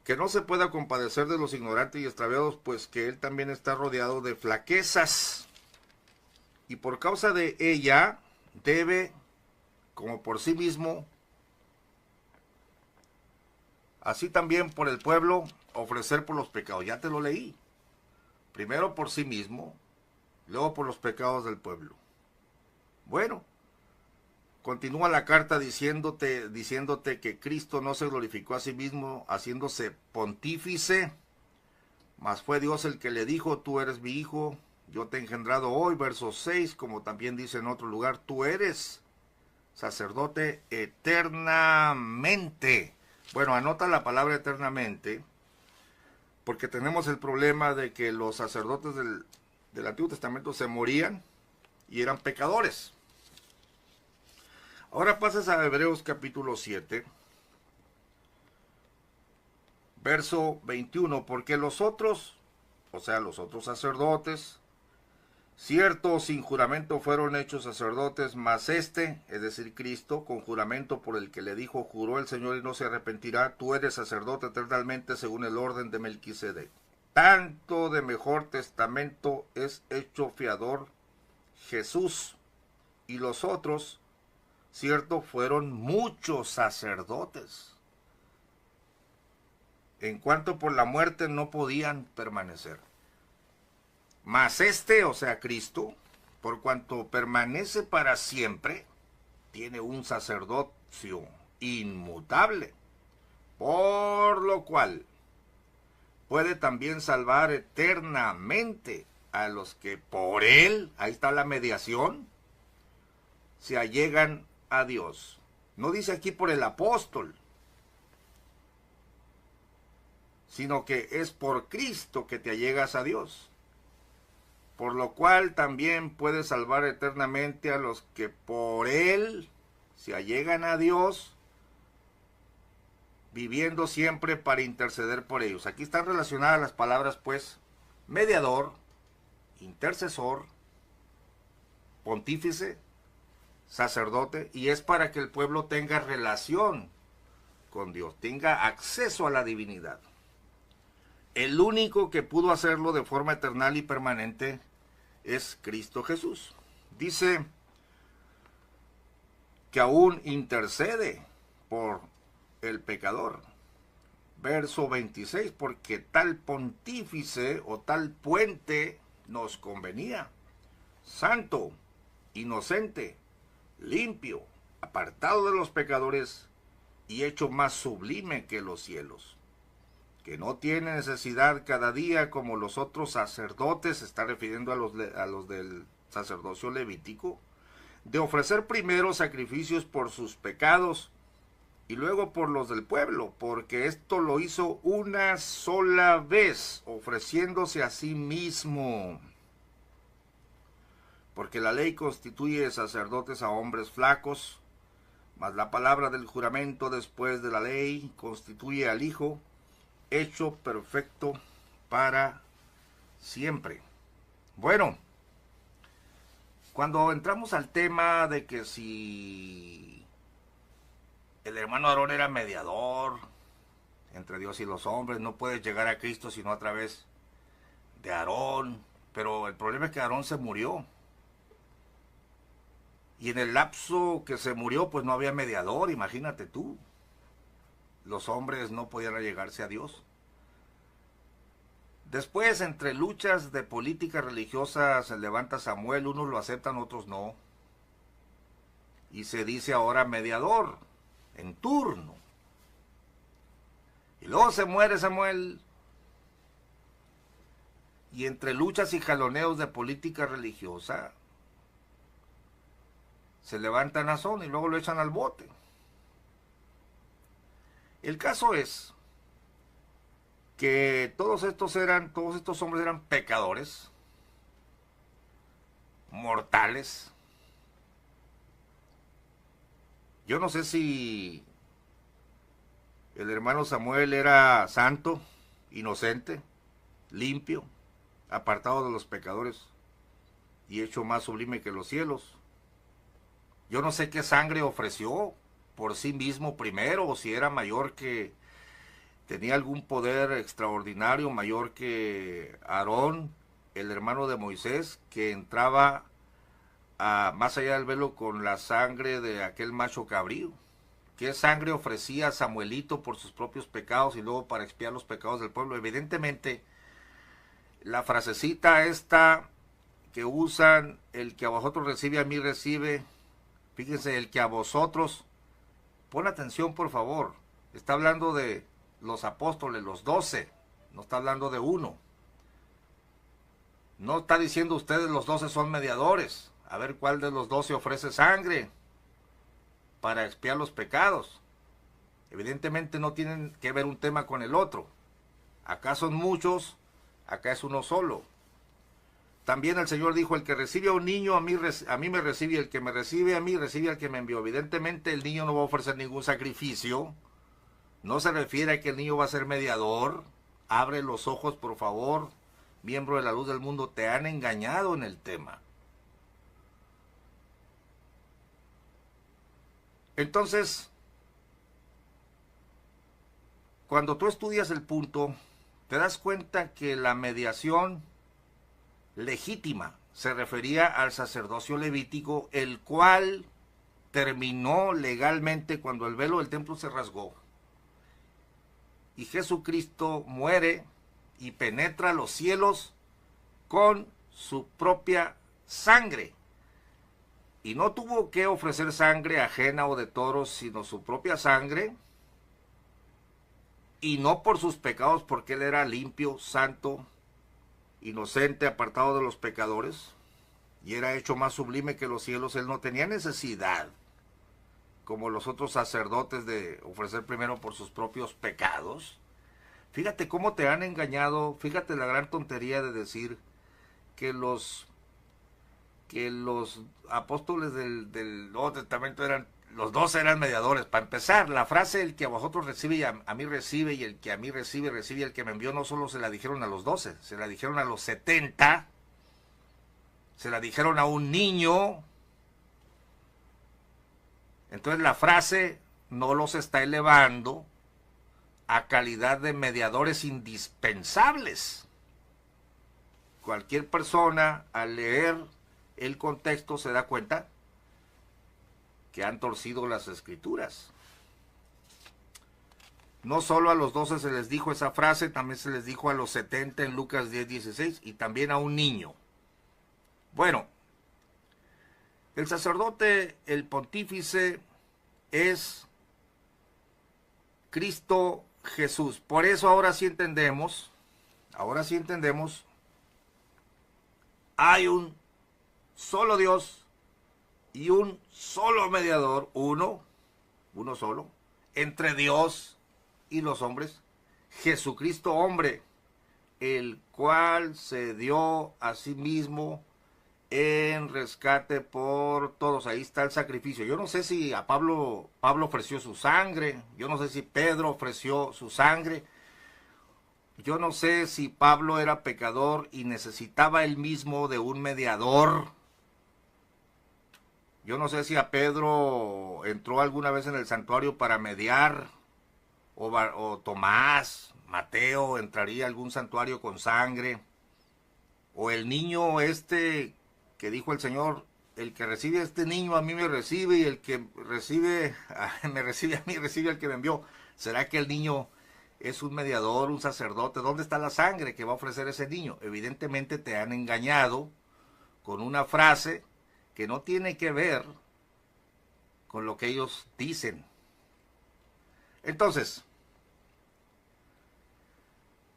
Que no se pueda compadecer de los ignorantes y extraviados, pues que él también está rodeado de flaquezas, y por causa de ella debe, como por sí mismo, así también por el pueblo, ofrecer por los pecados. Ya te lo leí. Primero por sí mismo, luego por los pecados del pueblo. Bueno, continúa la carta diciéndote que Cristo no se glorificó a sí mismo haciéndose pontífice, mas fue Dios el que le dijo: tú eres mi hijo, yo te he engendrado hoy. Verso 6, como también dice en otro lugar, tú eres sacerdote eternamente. Bueno, anota la palabra eternamente, porque tenemos el problema de que los sacerdotes del Antiguo Testamento se morían y eran pecadores. Ahora pasas a Hebreos capítulo 7, verso 21, porque los otros, o sea, los otros sacerdotes, cierto, sin juramento fueron hechos sacerdotes, mas este, es decir, Cristo, con juramento por el que le dijo: juró el Señor y no se arrepentirá, tú eres sacerdote eternamente según el orden de Melquisedec. Tanto de mejor testamento es hecho fiador Jesús, y los otros, cierto, fueron muchos sacerdotes, en cuanto por la muerte no podían permanecer. Mas este, o sea, Cristo, por cuanto permanece para siempre, tiene un sacerdocio inmutable, por lo cual puede también salvar eternamente a los que por él, ahí está la mediación, se allegan a Dios. No dice aquí por el apóstol, sino que es por Cristo que te allegas a Dios. Por lo cual también puede salvar eternamente a los que por él se allegan a Dios, viviendo siempre para interceder por ellos. Aquí están relacionadas las palabras, pues, mediador, intercesor, pontífice, sacerdote, y es para que el pueblo tenga relación con Dios, tenga acceso a la divinidad. El único que pudo hacerlo de forma eternal y permanente es Cristo Jesús. Dice que aún intercede por el pecador. Verso 26, porque tal pontífice o tal puente nos convenía, santo, inocente, limpio, apartado de los pecadores y hecho más sublime que los cielos, que no tiene necesidad cada día como los otros sacerdotes, se está refiriendo a los del sacerdocio levítico, de ofrecer primero sacrificios por sus pecados y luego por los del pueblo, porque esto lo hizo una sola vez, ofreciéndose a sí mismo. Porque la ley constituye sacerdotes a hombres flacos, mas la palabra del juramento después de la ley constituye al Hijo, hecho perfecto para siempre. Bueno, cuando entramos al tema de que si el hermano Aarón era mediador entre Dios y los hombres, no puedes llegar a Cristo sino a través de Aarón, pero el problema es que Aarón se murió. Y en el lapso que se murió, pues no había mediador, imagínate tú. Los hombres no podían allegarse a Dios. Después, entre luchas de política religiosa, se levanta Samuel, unos lo aceptan, otros no. Y se dice ahora mediador, en turno. Y luego se muere Samuel. Y entre luchas y jaloneos de política religiosa, se levanta Nazón y luego lo echan al bote. El caso es que todos estos hombres eran pecadores, mortales. Yo no sé si el hermano Samuel era santo, inocente, limpio, apartado de los pecadores y hecho más sublime que los cielos. Yo no sé qué sangre ofreció por sí mismo primero, o si era mayor que, tenía algún poder extraordinario, mayor que Aarón, el hermano de Moisés, que entraba más allá del velo con la sangre de aquel macho cabrío. ¿Qué sangre ofrecía Samuelito por sus propios pecados y luego para expiar los pecados del pueblo? Evidentemente, la frasecita esta que usan, el que a vosotros recibe, a mí recibe, fíjense, el que a vosotros, pon atención por favor, está hablando de los apóstoles, los 12, no está hablando de uno. No está diciendo ustedes los 12 son mediadores. A ver cuál de los 12 ofrece sangre para expiar los pecados. Evidentemente no tienen que ver un tema con el otro. Acá son muchos, acá es uno solo. También el Señor dijo, el que recibe a un niño, a mí me recibe, y el que me recibe a mí, recibe al que me envió. Evidentemente el niño no va a ofrecer ningún sacrificio. No se refiere a que el niño va a ser mediador. Abre los ojos, por favor. Miembro de la luz del mundo, te han engañado en el tema. Entonces, cuando tú estudias el punto, te das cuenta que la mediación legítima se refería al sacerdocio levítico, el cual terminó legalmente cuando el velo del templo se rasgó. Y Jesucristo muere y penetra los cielos con su propia sangre. Y no tuvo que ofrecer sangre ajena o de toros, sino su propia sangre. Y no por sus pecados, porque él era limpio, santo, inocente, apartado de los pecadores. Y era hecho más sublime que los cielos. Él no tenía necesidad, como los otros sacerdotes, de ofrecer primero por sus propios pecados. Fíjate cómo te han engañado, fíjate la gran tontería de decir que los apóstoles del Nuevo Testamento los 12 eran mediadores. Para empezar, la frase el que a vosotros recibe y a mí recibe, y el que a mí recibe, recibe y el que me envió, no solo se la dijeron a los 12, se la dijeron a los 70, se la dijeron a un niño. Entonces la frase no los está elevando a calidad de mediadores indispensables. Cualquier persona al leer el contexto se da cuenta que han torcido las escrituras. No solo a los 12 se les dijo esa frase, también se les dijo a los 70 en Lucas 10:16 y también a un niño. Bueno, el sacerdote, el pontífice, es Cristo Jesús. Por eso ahora sí entendemos, hay un solo Dios y un solo mediador, uno solo, entre Dios y los hombres, Jesucristo hombre, el cual se dio a sí mismo en rescate por todos. Ahí está el sacrificio. Yo no sé si a Pablo ofreció su sangre, yo no sé si Pedro ofreció su sangre, yo no sé si Pablo era pecador y necesitaba él mismo de un mediador. Yo no sé si a Pedro entró alguna vez en el santuario para mediar, o Tomás, Mateo, entraría a algún santuario con sangre, o el niño que dijo el Señor, el que recibe a este niño a mí me recibe, y el que recibe me recibe a mí, recibe al que me envió. ¿Será que el niño es un mediador, un sacerdote? ¿Dónde está la sangre que va a ofrecer ese niño? Evidentemente te han engañado con una frase que no tiene que ver con lo que ellos dicen. Entonces,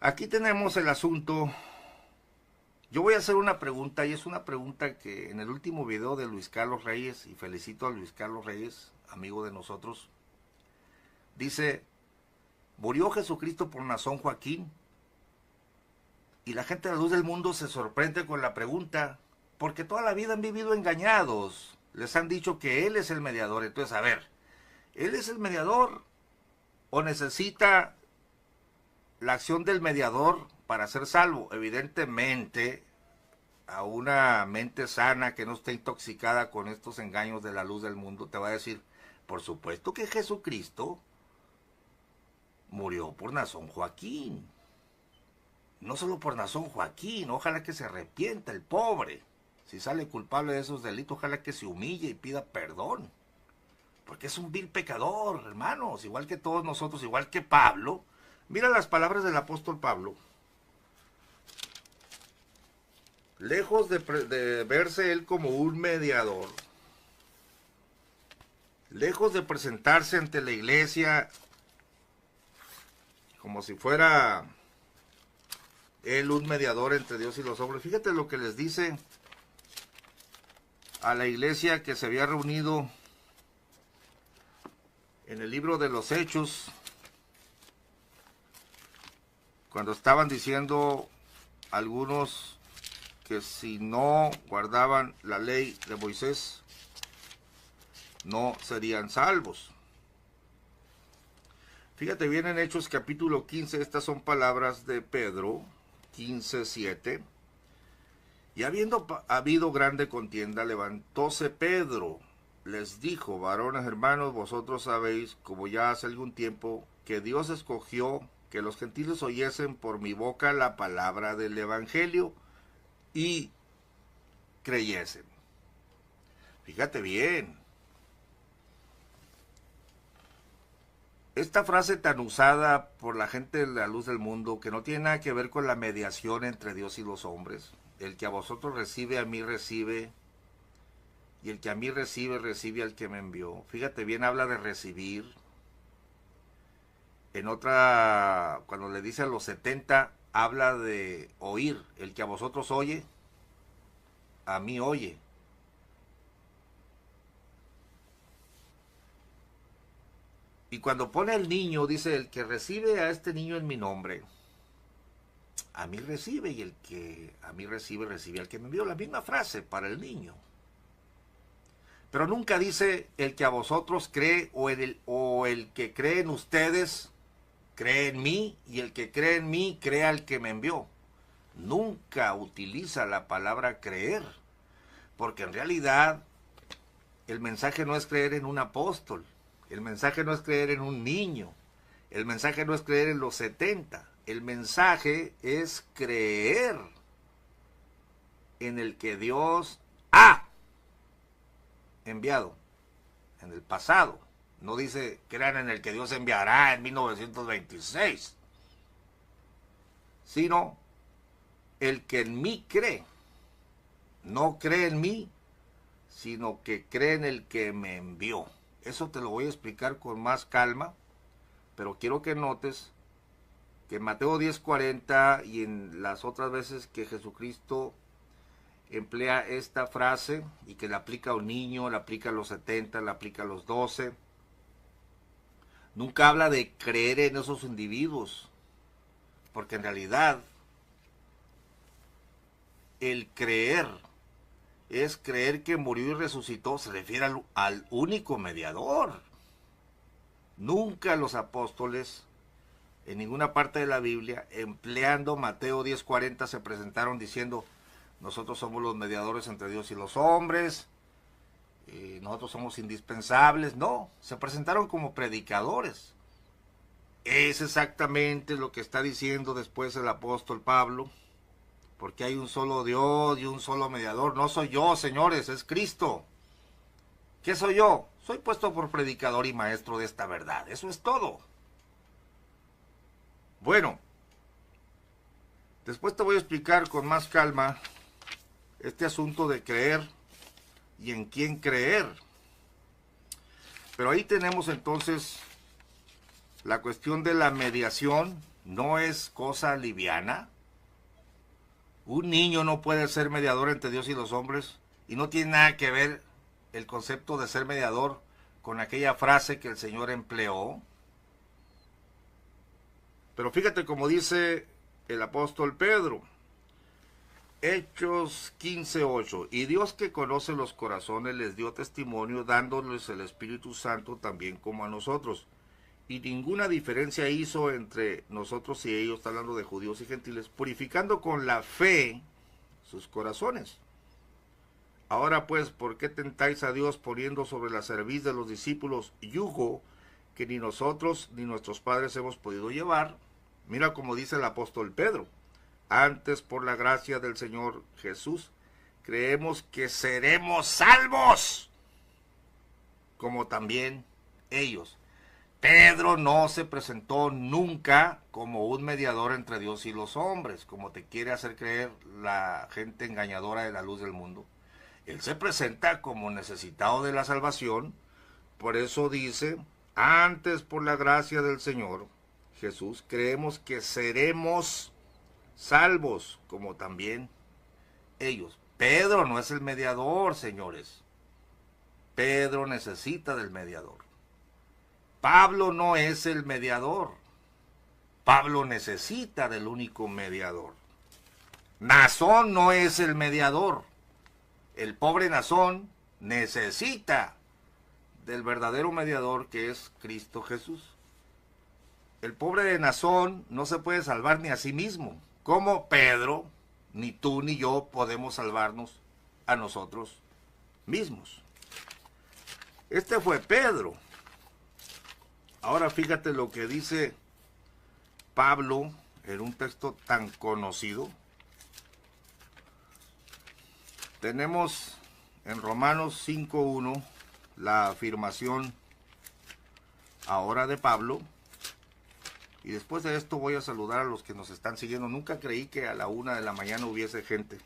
aquí tenemos el asunto. Yo voy a hacer una pregunta, y es una pregunta que en el último video de Luis Carlos Reyes, y felicito a Luis Carlos Reyes, amigo de nosotros, dice: ¿murió Jesucristo por Nazón Joaquín? Y la gente de la luz del mundo se sorprende con la pregunta, porque toda la vida han vivido engañados. Les han dicho que Él es el mediador. Entonces, a ver, ¿Él es el mediador o necesita la acción del mediador para ser salvo. Evidentemente, a una mente sana que no esté intoxicada con estos engaños de la luz del mundo, te va a decir, por supuesto que Jesucristo murió por Nazón Joaquín. No solo por Nazón Joaquín, ojalá que se arrepienta el pobre. Si sale culpable de esos delitos, ojalá que se humille y pida perdón. Porque es un vil pecador, hermanos, igual que todos nosotros, igual que Pablo. Mira las palabras del apóstol Pablo. Lejos de verse él como un mediador, lejos de presentarse ante la iglesia como si fuera él un mediador entre Dios y los hombres, fíjate lo que les dice a la iglesia que se había reunido en el libro de los Hechos, cuando estaban diciendo algunos que si no guardaban la ley de Moisés, no serían salvos. Fíjate bien en Hechos capítulo 15, estas son palabras de Pedro, 15:7. Y habiendo habido grande contienda, levantóse Pedro, les dijo, varones hermanos, vosotros sabéis, como ya hace algún tiempo, que Dios escogió que los gentiles oyesen por mi boca la palabra del evangelio, y creyesen. Fíjate bien. Esta frase tan usada por la gente de la luz del mundo, que no tiene nada que ver con la mediación entre Dios y los hombres. El que a vosotros recibe, a mí recibe. Y el que a mí recibe, recibe al que me envió. Fíjate bien, habla de recibir. En otra, cuando le dice a los 70, habla de oír. El que a vosotros oye, a mí oye. Y cuando pone el niño, dice, el que recibe a este niño en mi nombre, a mí recibe, y el que a mí recibe, recibe al que me envió. La misma frase para el niño. Pero nunca dice el que a vosotros cree, o el que cree en ustedes, cree en mí, y el que cree en mí, cree al que me envió. Nunca utiliza la palabra creer, porque en realidad el mensaje no es creer en un apóstol, el mensaje no es creer en un niño, el mensaje no es creer en los 70, el mensaje es creer en el que Dios ha enviado en el pasado. No dice crean en el que Dios enviará en 1926, sino el que en mí cree. No cree en mí, sino que cree en el que me envió. Eso te lo voy a explicar con más calma, pero quiero que notes que en Mateo 10:40 y en las otras veces que Jesucristo emplea esta frase y que la aplica a un niño, la aplica a los 70, la aplica a los 12, nunca habla de creer en esos individuos, porque en realidad el creer es creer que murió y resucitó, se refiere al único mediador. Nunca los apóstoles, en ninguna parte de la Biblia, empleando Mateo 10:40, se presentaron diciendo, nosotros somos los mediadores entre Dios y los hombres, nosotros somos indispensables. No, se presentaron como predicadores. Es exactamente lo que está diciendo después el apóstol Pablo, porque hay un solo Dios y un solo mediador. No soy yo, señores, es Cristo. ¿Qué soy yo? Soy puesto por predicador y maestro de esta verdad. Eso es todo. Bueno, después te voy a explicar con más calma este asunto de creer y en quién creer. Pero ahí tenemos entonces la cuestión de la mediación. No es cosa liviana. Un niño no puede ser mediador entre Dios y los hombres, y no tiene nada que ver el concepto de ser mediador con aquella frase que el Señor empleó. Pero fíjate como dice el apóstol Pedro, Hechos 15:8, y Dios que conoce los corazones les dio testimonio dándoles el Espíritu Santo también como a nosotros. y ninguna diferencia hizo entre nosotros y ellos, está hablando de judíos y gentiles, purificando con la fe sus corazones. Ahora pues, ¿por qué tentáis a Dios poniendo sobre la cerviz de los discípulos yugo que ni nosotros ni nuestros padres hemos podido llevar? Mira como dice el apóstol Pedro: antes por la gracia del Señor Jesús creemos que seremos salvos, como también ellos. Pedro no se presentó nunca como un mediador entre Dios y los hombres, como te quiere hacer creer la gente engañadora de la luz del mundo. Él se presenta como necesitado de la salvación. Por eso dice: antes por la gracia del Señor Jesús creemos que seremos salvos, como también ellos. Pedro no es el mediador, señores. Pedro necesita del mediador. Pablo no es el mediador. Pablo necesita del único mediador. Nazón no es el mediador. El pobre Nazón necesita del verdadero mediador, que es Cristo Jesús. El pobre de Nazón no se puede salvar ni a sí mismo. Como Pedro, ni tú ni yo podemos salvarnos a nosotros mismos. Este fue Pedro. Ahora fíjate lo que dice Pablo en un texto tan conocido. Tenemos en Romanos 5:1 la afirmación ahora de Pablo. Y después de esto voy a saludar a los que nos están siguiendo. Nunca creí que a la 1 de la mañana hubiese gente.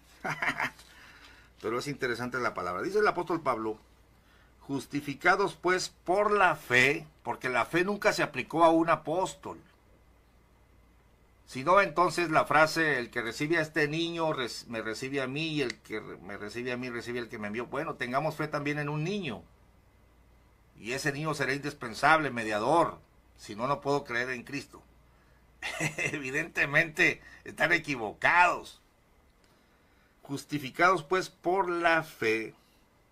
Pero es interesante la palabra. Dice el apóstol Pablo: justificados pues por la fe, porque la fe nunca se aplicó a un apóstol. Si no, entonces la frase, el que recibe a este niño me recibe a mí, y el que me recibe a mí recibe al que me envió. Bueno, tengamos fe también en un niño. Y ese niño será indispensable, mediador. Si no, no puedo creer en Cristo. Evidentemente están equivocados. Justificados pues por la fe.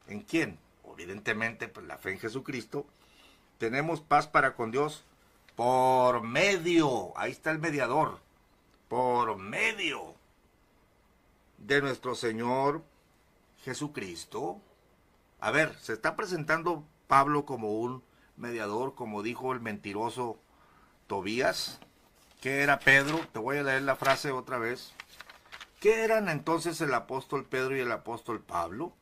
¿En quién? Evidentemente, pues la fe en Jesucristo. Tenemos paz para con Dios por medio, ahí está el mediador, por medio de nuestro Señor Jesucristo. A ver, se está presentando Pablo como un mediador, como dijo el mentiroso Tobías. ¿Qué era Pedro? Te voy a leer la frase otra vez. ¿Qué eran entonces el apóstol Pedro y el apóstol Pablo?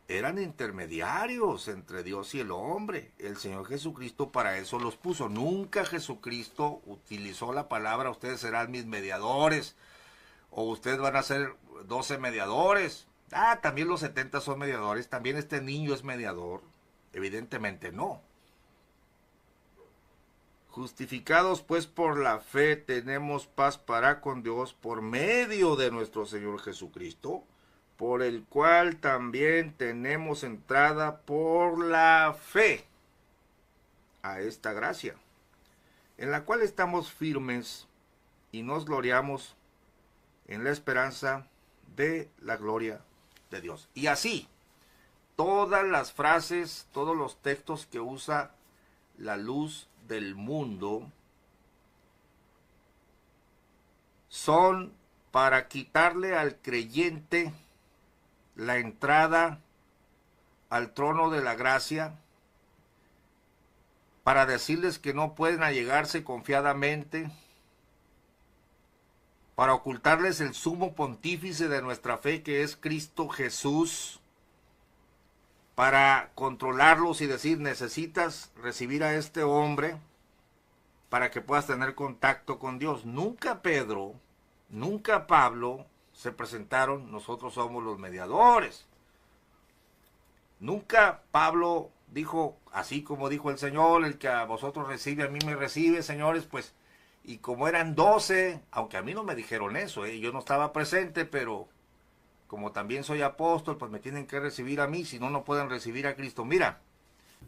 Eran intermediarios entre Dios y el hombre. El Señor Jesucristo para eso los puso. Nunca Jesucristo utilizó la palabra: ustedes serán mis mediadores, o ustedes van a ser 12 mediadores. También los 70 son mediadores. También este niño es mediador. Evidentemente no. Justificados pues por la fe tenemos paz para con Dios por medio de nuestro Señor Jesucristo, por el cual también tenemos entrada por la fe a esta gracia, en la cual estamos firmes y nos gloriamos en la esperanza de la gloria de Dios. Y así, todas las frases, todos los textos que usa la luz del mundo son para quitarle al creyente la entrada al trono de la gracia, para decirles que no pueden allegarse confiadamente, para ocultarles el sumo pontífice de nuestra fe, que es Cristo Jesús, para controlarlos y decir: necesitas recibir a este hombre para que puedas tener contacto con Dios. Nunca Pedro, nunca Pablo se presentaron: nosotros somos los mediadores. Nunca Pablo dijo, así como dijo el Señor: el que a vosotros recibe, a mí me recibe, señores. Pues, y como eran 12, aunque a mí no me dijeron eso, yo no estaba presente, pero como también soy apóstol, pues me tienen que recibir a mí, si no, no pueden recibir a Cristo. Mira,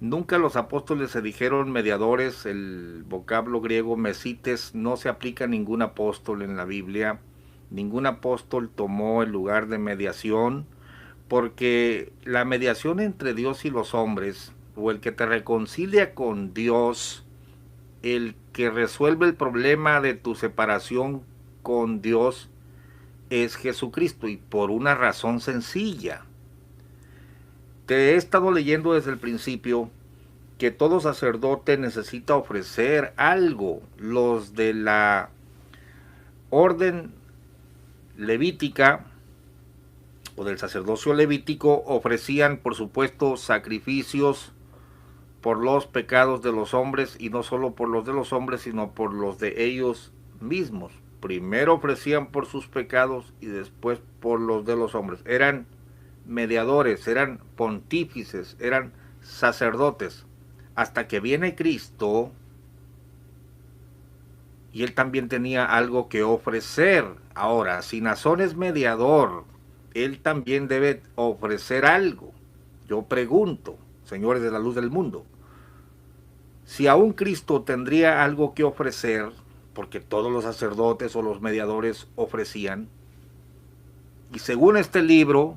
nunca los apóstoles se dijeron mediadores. El vocablo griego mesites no se aplica a ningún apóstol en la Biblia. Ningún apóstol tomó el lugar de mediación, porque la mediación entre Dios y los hombres, o el que te reconcilia con Dios, el que resuelve el problema de tu separación con Dios es Jesucristo, y por una razón sencilla. Te he estado leyendo desde el principio que todo sacerdote necesita ofrecer algo. Los de la orden levítica o del sacerdocio levítico ofrecían, por supuesto, sacrificios por los pecados de los hombres, y no solo por los de los hombres, sino por los de ellos mismos. Primero ofrecían por sus pecados y después por los de los hombres. Eran mediadores, eran pontífices, eran sacerdotes, hasta que viene Cristo y él también tenía algo que ofrecer. Ahora, si Nazón es mediador, él también debe ofrecer algo. Yo pregunto, señores de la luz del mundo, si aún Cristo tendría algo que ofrecer, porque todos los sacerdotes o los mediadores ofrecían, y según este libro,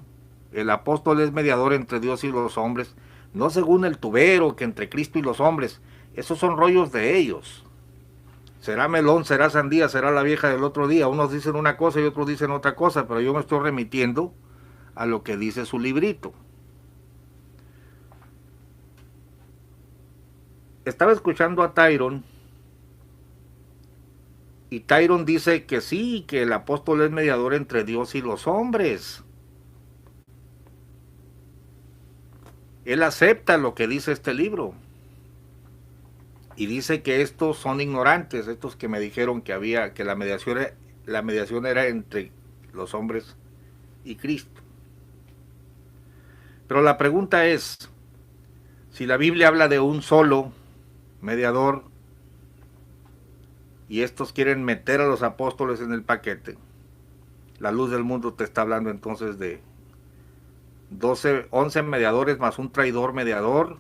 el apóstol es mediador entre Dios y los hombres, no según el tubero, que entre Cristo y los hombres. Esos son rollos de ellos. Será melón, será sandía, será la vieja del otro día. Unos dicen una cosa y otros dicen otra cosa, pero yo me estoy remitiendo a lo que dice su librito. Estaba escuchando a Tyron, y Tyron dice que sí, que el apóstol es mediador entre Dios y los hombres. Él acepta lo que dice este libro. Y dice que estos son ignorantes, estos que me dijeron que la mediación era entre los hombres y Cristo. Pero la pregunta es, si la Biblia habla de un solo mediador y estos quieren meter a los apóstoles en el paquete, la luz del mundo te está hablando entonces de 11 mediadores más un traidor mediador,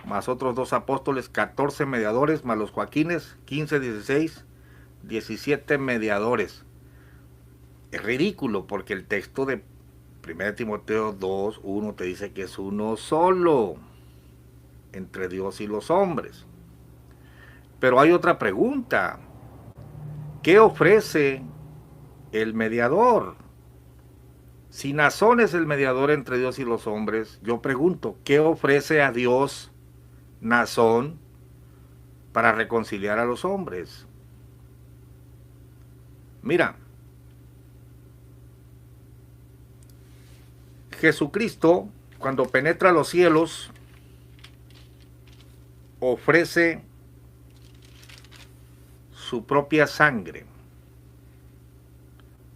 más otros 2 apóstoles, 14 mediadores, más los Joaquines, 15, 16, 17 mediadores. Es ridículo, porque el texto de 1 Timoteo 2, 1 te dice que es uno solo entre Dios y los hombres. Pero hay otra pregunta. ¿Qué ofrece el mediador? Si Nazón es el mediador entre Dios y los hombres, yo pregunto, ¿qué ofrece a Dios Nazón para reconciliar a los hombres? Mira, Jesucristo, cuando penetra los cielos, ofrece su propia sangre,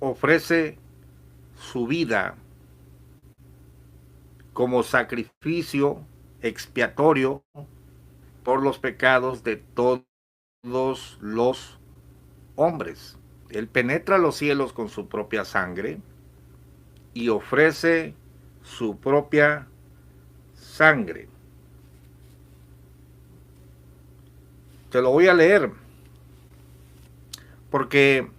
ofrece su vida como sacrificio expiatorio por los pecados de todos los hombres. Él penetra los cielos con su propia sangre y ofrece su propia sangre. Te lo voy a leer, porque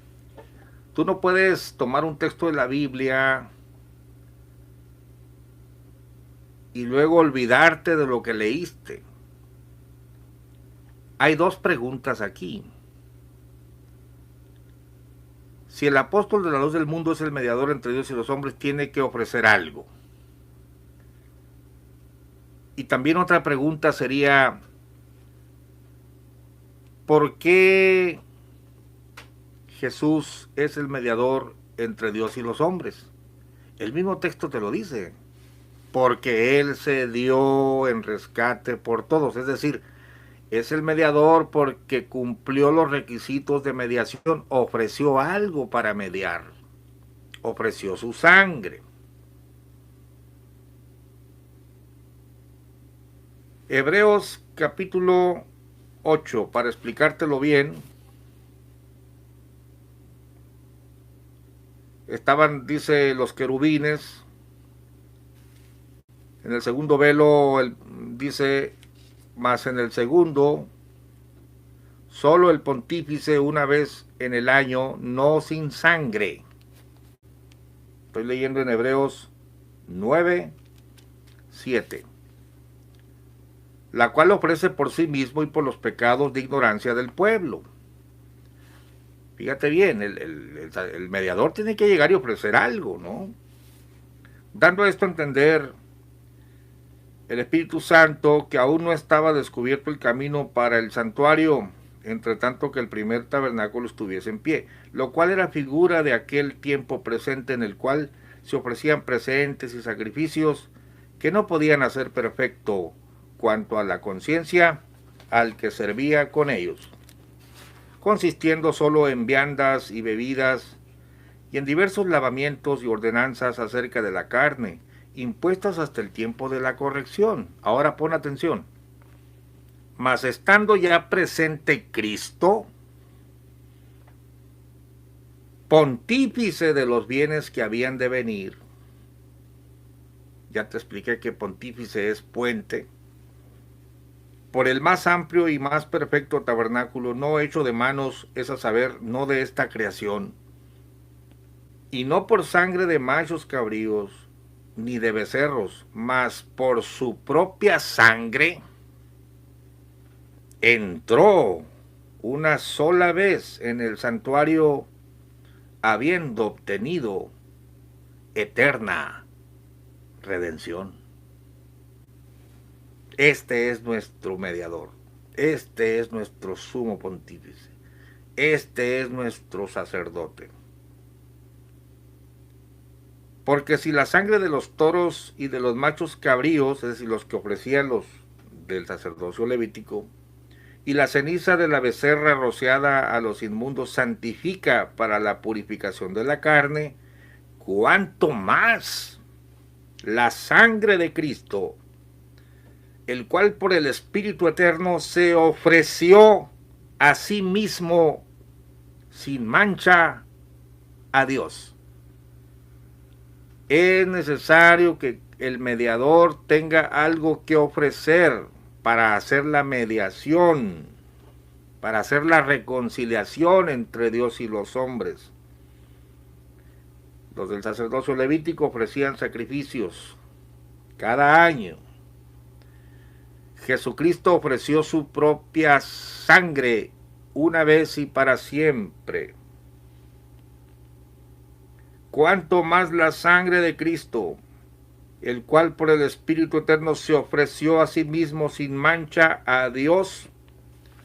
tú no puedes tomar un texto de la Biblia y luego olvidarte de lo que leíste. Hay 2 preguntas aquí. Si el apóstol de la luz del mundo es el mediador entre Dios y los hombres, tiene que ofrecer algo. Y también otra pregunta sería, ¿por qué Jesús es el mediador entre Dios y los hombres? El mismo texto te lo dice. Porque Él se dio en rescate por todos. Es decir, es el mediador porque cumplió los requisitos de mediación, ofreció algo para mediar, ofreció su sangre. Hebreos capítulo 8, para explicártelo bien, estaban, dice, los querubines. En el segundo velo dice, más en el segundo, solo el pontífice una vez en el año, no sin sangre. Estoy leyendo en Hebreos 9, 7. la cual ofrece por sí mismo y por los pecados de ignorancia del pueblo. Fíjate bien, el mediador tiene que llegar y ofrecer algo, ¿no? Dando esto a entender el Espíritu Santo que aún no estaba descubierto el camino para el santuario, entre tanto que el primer tabernáculo estuviese en pie, lo cual era figura de aquel tiempo presente en el cual se ofrecían presentes y sacrificios que no podían hacer perfecto cuanto a la conciencia al que servía con ellos, consistiendo solo en viandas y bebidas y en diversos lavamientos y ordenanzas acerca de la carne, impuestas hasta el tiempo de la corrección. Ahora pon atención. Mas estando ya presente Cristo, pontífice de los bienes que habían de venir, ya te expliqué que pontífice es puente, por el más amplio y más perfecto tabernáculo, no hecho de manos, es a saber, no de esta creación, y no por sangre de machos cabríos, ni de becerros, mas por su propia sangre, entró una sola vez en el santuario, habiendo obtenido eterna redención. Este es nuestro mediador, este es nuestro sumo pontífice, este es nuestro sacerdote. Porque si la sangre de los toros y de los machos cabríos, es decir, los que ofrecían los del sacerdocio levítico, y la ceniza de la becerra rociada a los inmundos santifica para la purificación de la carne, cuánto más la sangre de Cristo, el cual por el Espíritu Eterno se ofreció a sí mismo sin mancha a Dios. Es necesario que el mediador tenga algo que ofrecer para hacer la mediación, para hacer la reconciliación entre Dios y los hombres. Los del sacerdocio levítico ofrecían sacrificios cada año. Jesucristo ofreció su propia sangre una vez y para siempre. Cuanto más la sangre de Cristo, el cual por el Espíritu Eterno se ofreció a sí mismo sin mancha a Dios,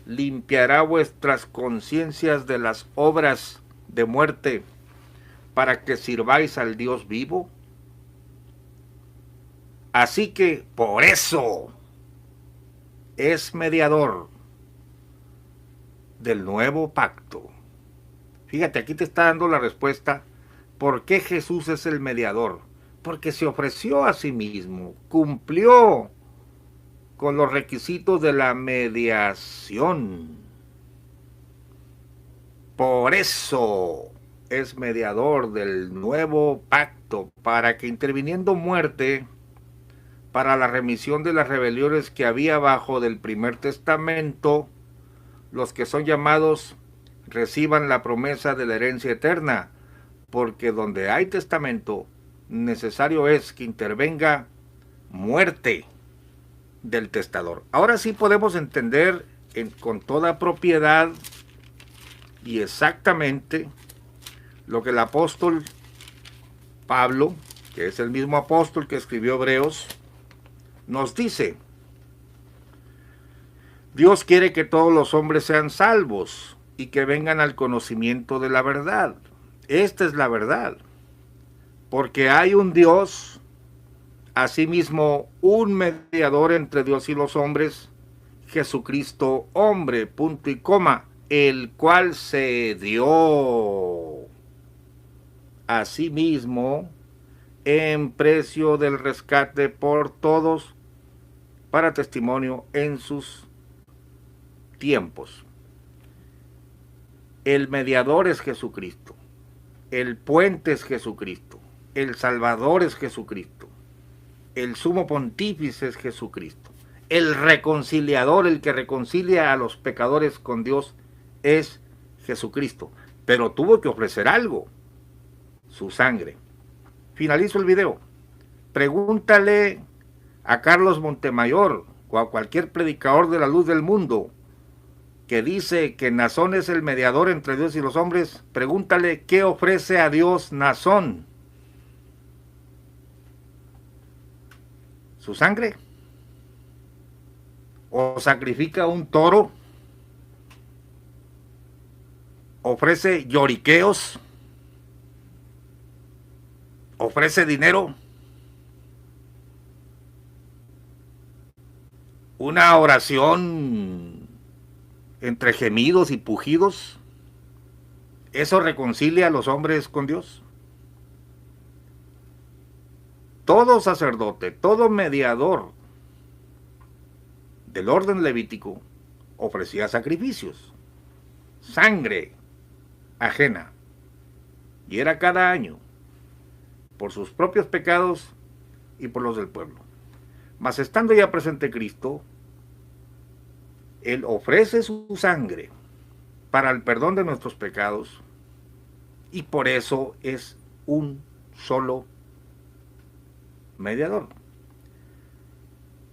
limpiará vuestras conciencias de las obras de muerte, para que sirváis al Dios vivo. Así que por eso es mediador del nuevo pacto. Fíjate, aquí te está dando la respuesta. ¿Por qué Jesús es el mediador? Porque se ofreció a sí mismo, cumplió con los requisitos de la mediación. Por eso es mediador del nuevo pacto, para que interviniendo muerte para la remisión de las rebeliones que había bajo del primer testamento, los que son llamados reciban la promesa de la herencia eterna, porque donde hay testamento, necesario es que intervenga muerte del testador. Ahora sí podemos entender con toda propiedad y exactamente lo que el apóstol Pablo, que es el mismo apóstol que escribió Hebreos, nos dice. Dios quiere que todos los hombres sean salvos y que vengan al conocimiento de la verdad. Esta es la verdad, porque hay un Dios, asimismo un mediador entre Dios y los hombres, Jesucristo hombre, punto y coma, el cual se dio a sí mismo en precio del rescate por todos, para testimonio en sus tiempos. El mediador es Jesucristo. El puente es Jesucristo, el Salvador es Jesucristo, el sumo pontífice es Jesucristo, el reconciliador, el que reconcilia a los pecadores con Dios es Jesucristo, pero tuvo que ofrecer algo, su sangre. Finalizo el video. Pregúntale a Carlos Montemayor, o a cualquier predicador de la luz del mundo que dice que Nazón es el mediador entre Dios y los hombres, pregúntale qué ofrece a Dios Nazón. ¿Su sangre? ¿O sacrifica un toro? ¿Ofrece lloriqueos? ¿Ofrece dinero? ¿Una oración entre gemidos y pujidos? ¿Eso reconcilia a los hombres con Dios? Todo sacerdote, todo mediador del orden levítico ofrecía sacrificios, sangre ajena, y era cada año, por sus propios pecados y por los del pueblo. Mas estando ya presente Cristo, Él ofrece su sangre para el perdón de nuestros pecados, y por eso es un solo mediador.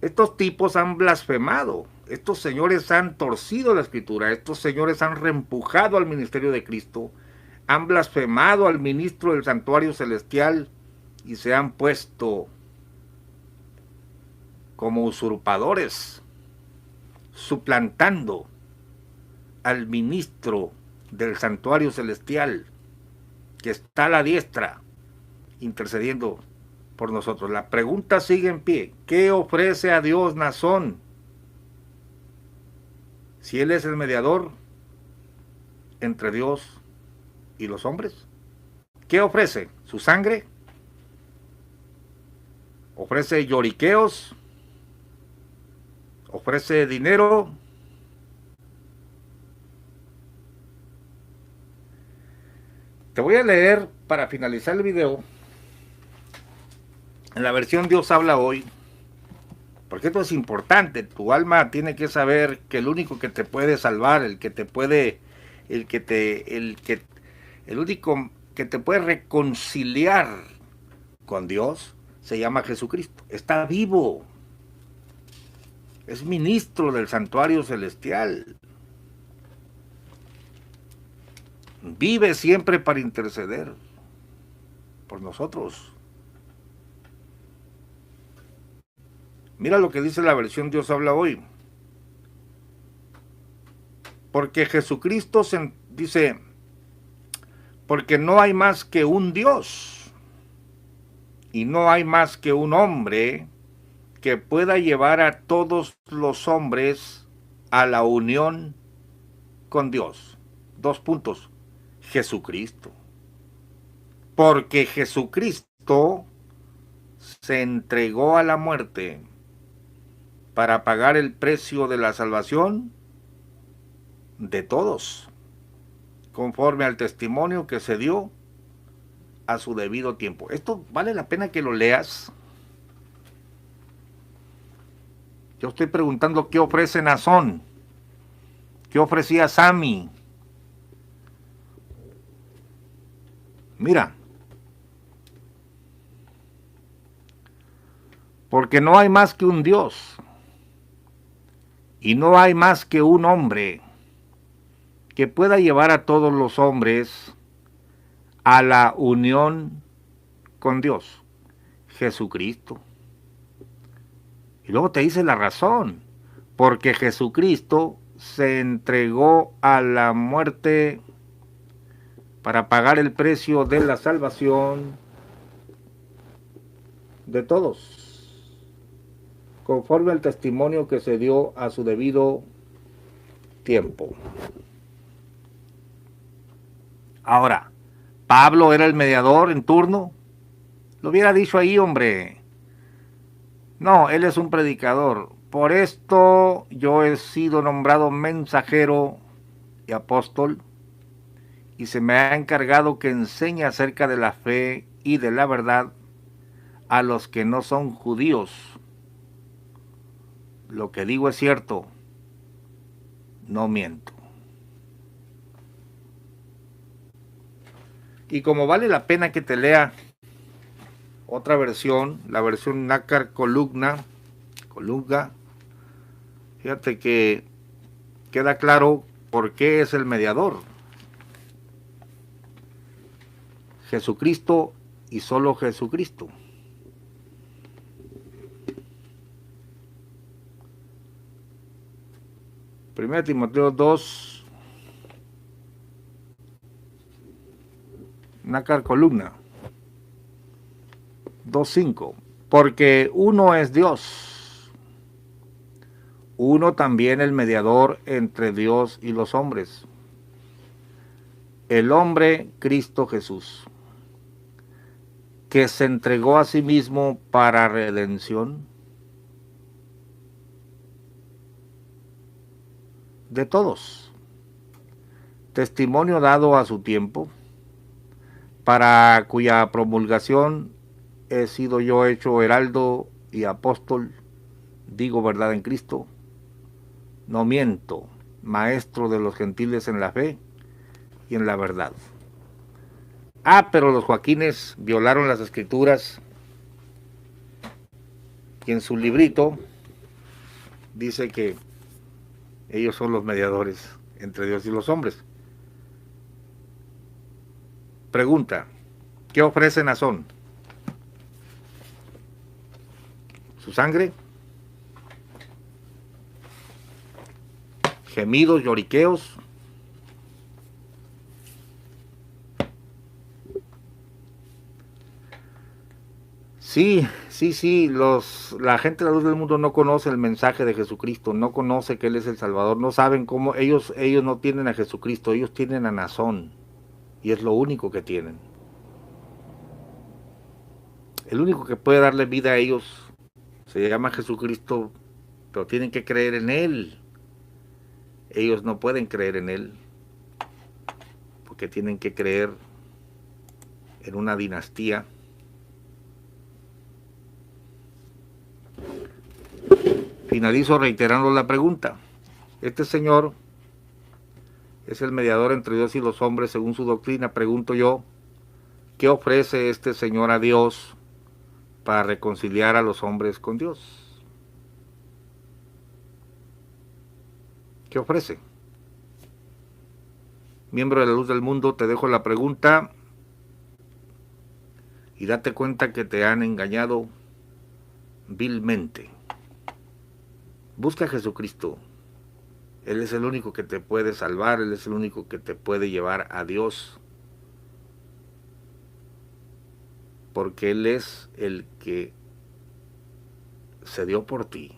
Estos tipos han blasfemado, estos señores han torcido la escritura, estos señores han reempujado al ministerio de Cristo, han blasfemado al ministro del santuario celestial y se han puesto como usurpadores, suplantando al ministro del santuario celestial que está a la diestra intercediendo por nosotros. La pregunta sigue en pie: ¿qué ofrece a Dios Nazón? Si Él es el mediador entre Dios y los hombres, ¿qué ofrece? ¿Su sangre? ¿Ofrece lloriqueos? ¿Ofrece dinero? Te voy a leer para finalizar el video en la versión Dios habla hoy, porque esto es importante. Tu alma tiene que saber que el único que te puede salvar, el único que te puede reconciliar con Dios, se llama Jesucristo. Está vivo. Es ministro del santuario celestial. Vive siempre para interceder por nosotros. Mira lo que dice la versión Dios habla hoy. Porque Jesucristo dice, porque no hay más que un Dios y no hay más que un hombre que pueda llevar a todos los hombres a la unión con Dios. 2 puntos. Jesucristo. Porque Jesucristo se entregó a la muerte para pagar el precio de la salvación de todos, conforme al testimonio que se dio a su debido tiempo. Esto vale la pena que lo leas. Yo estoy preguntando qué ofrece Nazón, qué ofrecía Sami. Mira, porque no hay más que un Dios y no hay más que un hombre que pueda llevar a todos los hombres a la unión con Dios, Jesucristo. Y luego te dice la razón, porque Jesucristo se entregó a la muerte para pagar el precio de la salvación de todos, conforme al testimonio que se dio a su debido tiempo. Ahora, ¿Pablo era el mediador en turno? Lo hubiera dicho ahí, hombre. No, él es un predicador. Por esto yo he sido nombrado mensajero y apóstol, y se me ha encargado que enseñe acerca de la fe y de la verdad a los que no son judíos. Lo que digo es cierto, no miento. Y como vale la pena que te lea otra versión, la versión Nácar Colunga, Fíjate que queda claro por qué es el mediador. Jesucristo y solo Jesucristo. Primero Timoteo 2, una columna, 2:5. Porque uno es Dios, uno también el mediador entre Dios y los hombres, el hombre Cristo Jesús, que se entregó a sí mismo para redención de todos, testimonio dado a su tiempo, para cuya promulgación he sido yo hecho heraldo y apóstol, digo verdad en Cristo, no miento, maestro de los gentiles en la fe y en la verdad. Pero los Joaquines violaron las escrituras y en su librito dice que ellos son los mediadores entre Dios y los hombres. Pregunta, ¿qué ofrece Nazón? ¿Su sangre? ¿Gemidos, lloriqueos? Sí, la gente de la luz del mundo no conoce el mensaje de Jesucristo, no conoce que Él es el Salvador, no saben cómo, ellos no tienen a Jesucristo, ellos tienen a Nazón, y es lo único que tienen. El único que puede darle vida a ellos se llama Jesucristo, pero tienen que creer en Él. Ellos no pueden creer en Él, porque tienen que creer en una dinastía. Finalizo reiterando la pregunta. Este señor es el mediador entre Dios y los hombres según su doctrina. Pregunto yo, ¿qué ofrece este señor a Dios para reconciliar a los hombres con Dios? ¿Qué ofrece? Miembro de la luz del mundo, te dejo la pregunta y date cuenta que te han engañado vilmente. Busca a Jesucristo. Él es el único que te puede salvar, Él es el único que te puede llevar a Dios. Porque Él es el que se dio por ti.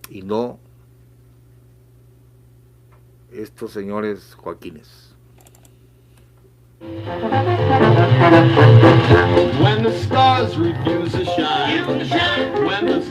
Y no estos señores Joaquines. When the stars refuse to shine, when the